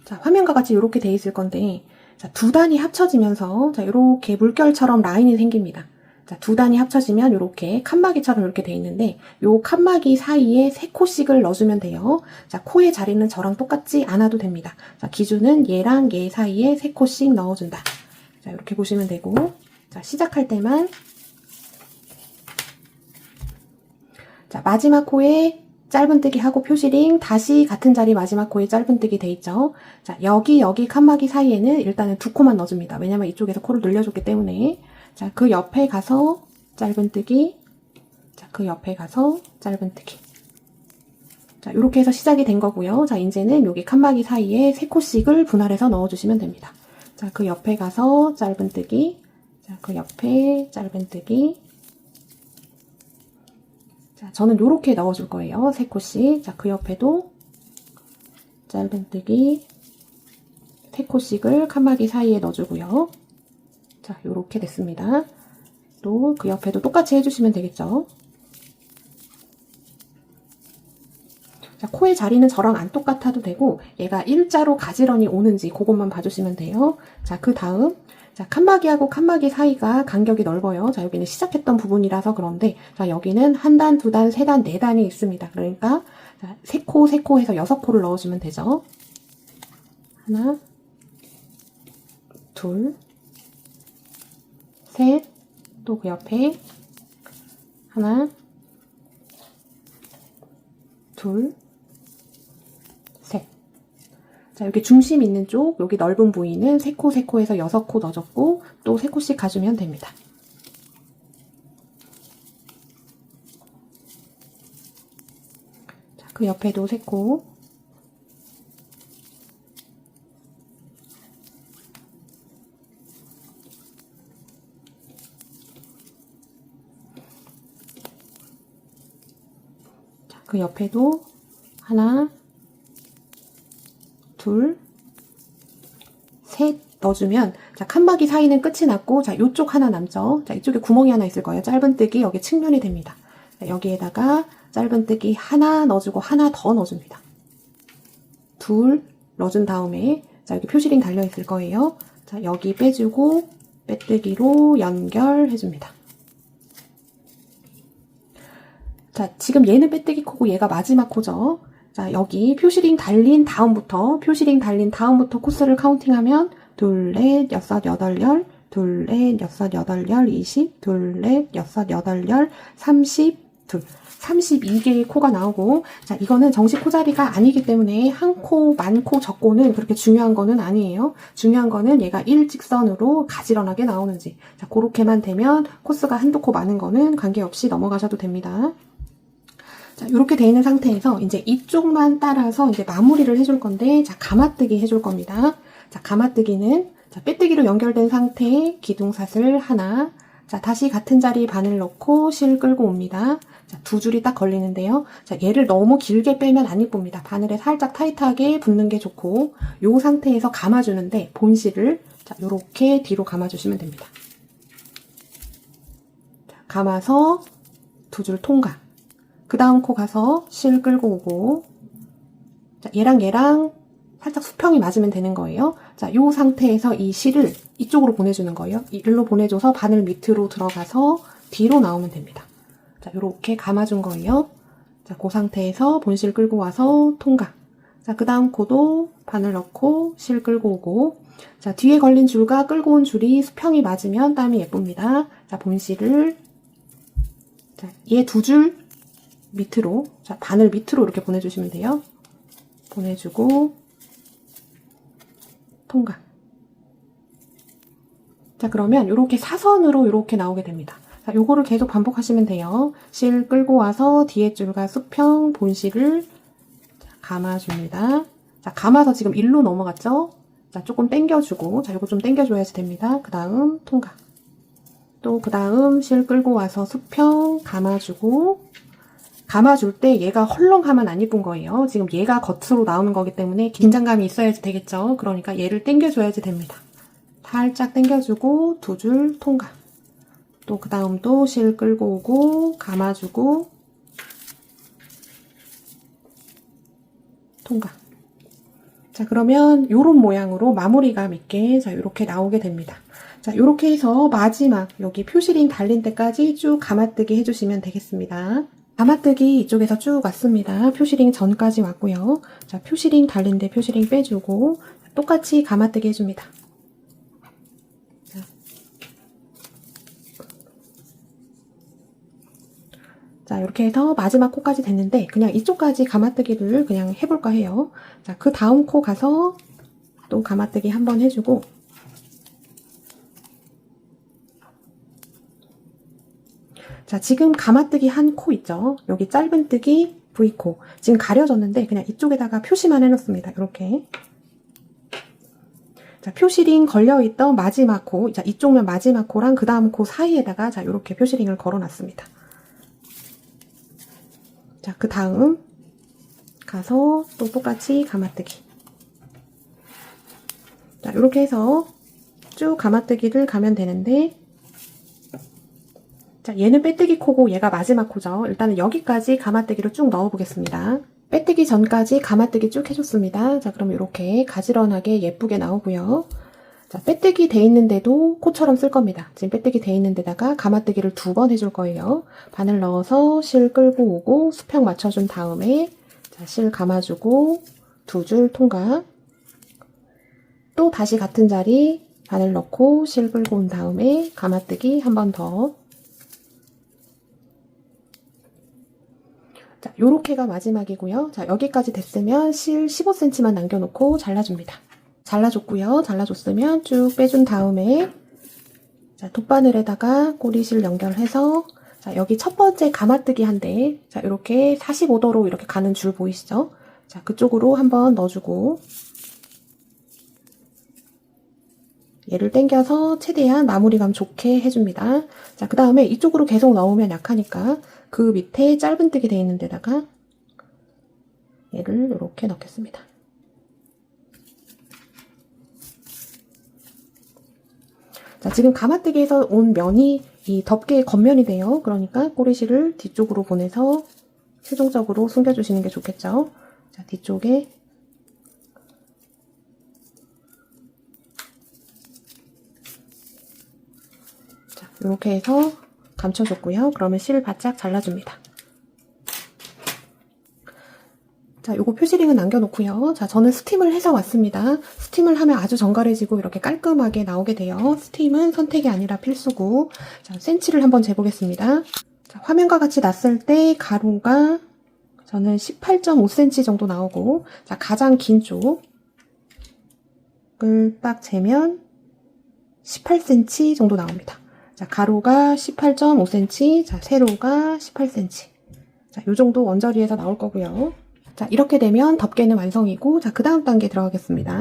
자, 화면과 같이 이렇게 돼 있을 건데, 자, 두 단이 합쳐지면서, 자, 이렇게 물결처럼 라인이 생깁니다. 자, 두 단이 합쳐지면 이렇게 칸막이처럼 이렇게 돼 있는데, 요 칸막이 사이에 3코씩을 넣어주면 돼요. 자, 코의 자리는 저랑 똑같지 않아도 됩니다. 자, 기준은 얘랑 얘 사이에 3코씩 넣어준다. 자, 이렇게 보시면 되고, 자, 시작할 때만, 자, 마지막 코에 짧은뜨기 하고 표시링, 다시 같은 자리 마지막 코에 짧은뜨기 돼 있죠. 자, 여기 칸막이 사이에는 일단은 2코만 넣어줍니다. 왜냐면 이쪽에서 코를 늘려줬기 때문에. 자, 그 옆에 가서 짧은뜨기, 자, 그 옆에 가서 짧은뜨기. 자, 이렇게 해서 시작이 된 거고요. 자, 이제는 여기 칸막이 사이에 3코씩을 분할해서 넣어주시면 됩니다. 자, 그 옆에 가서 짧은뜨기, 자, 그 옆에 짧은뜨기. 자, 저는 요렇게 넣어줄 거예요. 3코씩. 자, 그 옆에도 짧은뜨기 3코씩을 칸막이 사이에 넣어주고요. 자, 요렇게 됐습니다. 또 그 옆에도 똑같이 해주시면 되겠죠. 자, 코의 자리는 저랑 안 똑같아도 되고 얘가 일자로 가지런히 오는지 그것만 봐주시면 돼요. 자, 그 다음 자, 칸막이하고 칸막이 사이가 간격이 넓어요. 자, 여기는 시작했던 부분이라서 그런데 자, 여기는 한 단, 두 단, 세 단, 네 단이 있습니다. 그러니까 자, 3코 해서 6코를 넣어주면 되죠. 하나, 둘, 셋, 또 그 옆에 하나, 둘, 셋. 자, 여기 중심 있는 쪽, 여기 넓은 부위는 3코 해서 6코 넣어줬고 또 3코씩 가주면 됩니다. 자, 그 옆에도 3코. 그 옆에도 하나, 둘, 셋 넣어주면 자, 칸막이 사이는 끝이 났고 자, 요쪽 하나 남죠. 자, 이쪽에 구멍이 하나 있을 거예요. 짧은뜨기 여기 측면이 됩니다. 자, 여기에다가 짧은뜨기 하나 넣어주고 하나 더 넣어줍니다. 둘 넣어준 다음에 자, 여기 표시링 달려 있을 거예요. 자, 여기 빼주고 빼뜨기로 연결해줍니다. 자, 지금 얘는 빼뜨기 코고 얘가 마지막 코죠. 자, 여기 표시링 달린 다음부터 코스를 카운팅하면 둘, 넷, 여섯, 여덟, 열, 둘, 넷, 여섯, 여덟, 열, 20, 둘, 넷, 여섯, 여덟, 열, 30, 둘. 32개의 코가 나오고 자, 이거는 정식 코자리가 아니기 때문에 한 코, 많고 적고는 그렇게 중요한 거는 아니에요. 중요한 거는 얘가 일직선으로 가지런하게 나오는지. 자, 그렇게만 되면 코스가 한두 코 많은 거는 관계없이 넘어가셔도 됩니다. 자, 이렇게 돼 있는 상태에서 이제 이쪽만 따라서 이제 마무리를 해줄 건데, 자, 감아뜨기 해줄 겁니다. 자, 감아뜨기는, 자, 빼뜨기로 연결된 상태에 기둥사슬 하나, 자, 다시 같은 자리 바늘 넣고 실 끌고 옵니다. 자, 2줄이 딱 걸리는데요. 자, 얘를 너무 길게 빼면 안 이쁩니다. 바늘에 살짝 타이트하게 붙는 게 좋고, 요 상태에서 감아주는데, 본실을, 자, 요렇게 뒤로 감아주시면 됩니다. 자, 감아서 2줄 통과. 그 다음 코 가서 실 끌고 오고 자, 얘랑 살짝 수평이 맞으면 되는 거예요. 자, 요 상태에서 이 실을 이쪽으로 보내주는 거예요. 일로 보내줘서 바늘 밑으로 들어가서 뒤로 나오면 됩니다. 자, 요렇게 감아준 거예요. 자, 그 상태에서 본실 끌고 와서 통과. 자, 그 다음 코도 바늘 넣고 실 끌고 오고 자, 뒤에 걸린 줄과 끌고 온 줄이 수평이 맞으면 땀이 예쁩니다. 자, 본실을 자, 얘 2줄 밑으로, 자, 바늘 밑으로 이렇게 보내주시면 돼요. 보내주고, 통과. 자, 그러면 이렇게 사선으로 이렇게 나오게 됩니다. 자, 요거를 계속 반복하시면 돼요. 실 끌고 와서 뒤에 줄과 수평, 본실을 감아줍니다. 자, 감아서 지금 1로 넘어갔죠? 자, 조금 당겨주고, 자, 요거 좀 당겨줘야지 됩니다. 그 다음 통과. 또 그 다음 실 끌고 와서 수평 감아주고, 감아줄 때 얘가 헐렁하면 안 이쁜 거예요. 지금 얘가 겉으로 나오는 거기 때문에 긴장감이 있어야지 되겠죠. 그러니까 얘를 당겨줘야지 됩니다. 살짝 당겨주고 2줄 통과. 또 그 다음도 실 끌고 오고 감아주고 통과. 자, 그러면 요런 모양으로 마무리감 있게 자, 요렇게 나오게 됩니다. 자, 요렇게 해서 마지막 여기 표시링 달린 때까지 쭉 감아뜨기 해주시면 되겠습니다. 감아뜨기 이쪽에서 쭉 왔습니다. 표시링 전까지 왔고요. 자, 표시링 달린 데 표시링 빼주고 똑같이 감아뜨기 해줍니다. 자, 이렇게 해서 마지막 코까지 됐는데 그냥 이쪽까지 감아뜨기를 그냥 해볼까 해요. 자, 그 다음 코 가서 또 감아뜨기 한번 해주고 자, 지금 감아뜨기 한 코 있죠? 여기 짧은뜨기 V코 지금 가려졌는데 그냥 이쪽에다가 표시만 해놓습니다. 이렇게 자, 표시링 걸려있던 마지막 코, 자, 이쪽면 마지막 코랑 그 다음 코 사이에다가 자, 이렇게 표시링을 걸어놨습니다. 자, 그 다음 가서 또 똑같이 감아뜨기. 자, 이렇게 해서 쭉 감아뜨기를 가면 되는데 자, 얘는 빼뜨기 코고 얘가 마지막 코죠. 일단은 여기까지 감아뜨기를 쭉 넣어보겠습니다. 빼뜨기 전까지 감아뜨기 쭉 해줬습니다. 자, 그럼 이렇게 가지런하게 예쁘게 나오고요. 자, 빼뜨기 돼 있는데도 코처럼 쓸 겁니다. 지금 빼뜨기 돼 있는 데다가 감아뜨기를 2번 해줄 거예요. 바늘 넣어서 실 끌고 오고 수평 맞춰준 다음에 자, 실 감아주고 2줄 통과. 또 다시 같은 자리 바늘 넣고 실 끌고 온 다음에 감아뜨기 한 번 더. 자, 요렇게가 마지막이고요. 자, 여기까지 됐으면 실 15cm만 남겨놓고 잘라줍니다. 잘라줬고요. 잘라줬으면 쭉 빼준 다음에 자, 돗바늘에다가 꼬리실 연결해서 자, 여기 첫 번째 감아뜨기 한데 자, 이렇게 45도로 이렇게 가는 줄 보이시죠? 자, 그쪽으로 한번 넣어주고 얘를 당겨서 최대한 마무리감 좋게 해줍니다. 자, 그 다음에 이쪽으로 계속 넣으면 약하니까 그 밑에 짧은뜨기 돼 있는 데다가 얘를 이렇게 넣겠습니다. 자, 지금 감아뜨기에서 온 면이 이 덮개의 겉면이 돼요. 그러니까 꼬리실을 뒤쪽으로 보내서 최종적으로 숨겨주시는 게 좋겠죠. 자, 뒤쪽에 자, 이렇게 해서 감춰줬고요. 그러면 실을 바짝 잘라줍니다. 자, 요거 표시링은 남겨놓고요. 자, 저는 스팀을 해서 왔습니다. 스팀을 하면 아주 정갈해지고 이렇게 깔끔하게 나오게 돼요. 스팀은 선택이 아니라 필수고. 자, 센치를 한번 재보겠습니다. 자, 화면과 같이 났을 때 가로가 저는 18.5cm 정도 나오고, 자, 가장 긴 쪽을 딱 재면 18cm 정도 나옵니다. 자, 가로가 18.5cm, 자, 세로가 18cm. 자, 요 정도 원저리에서 나올 거고요. 자, 이렇게 되면 덮개는 완성이고, 자, 그 다음 단계 들어가겠습니다.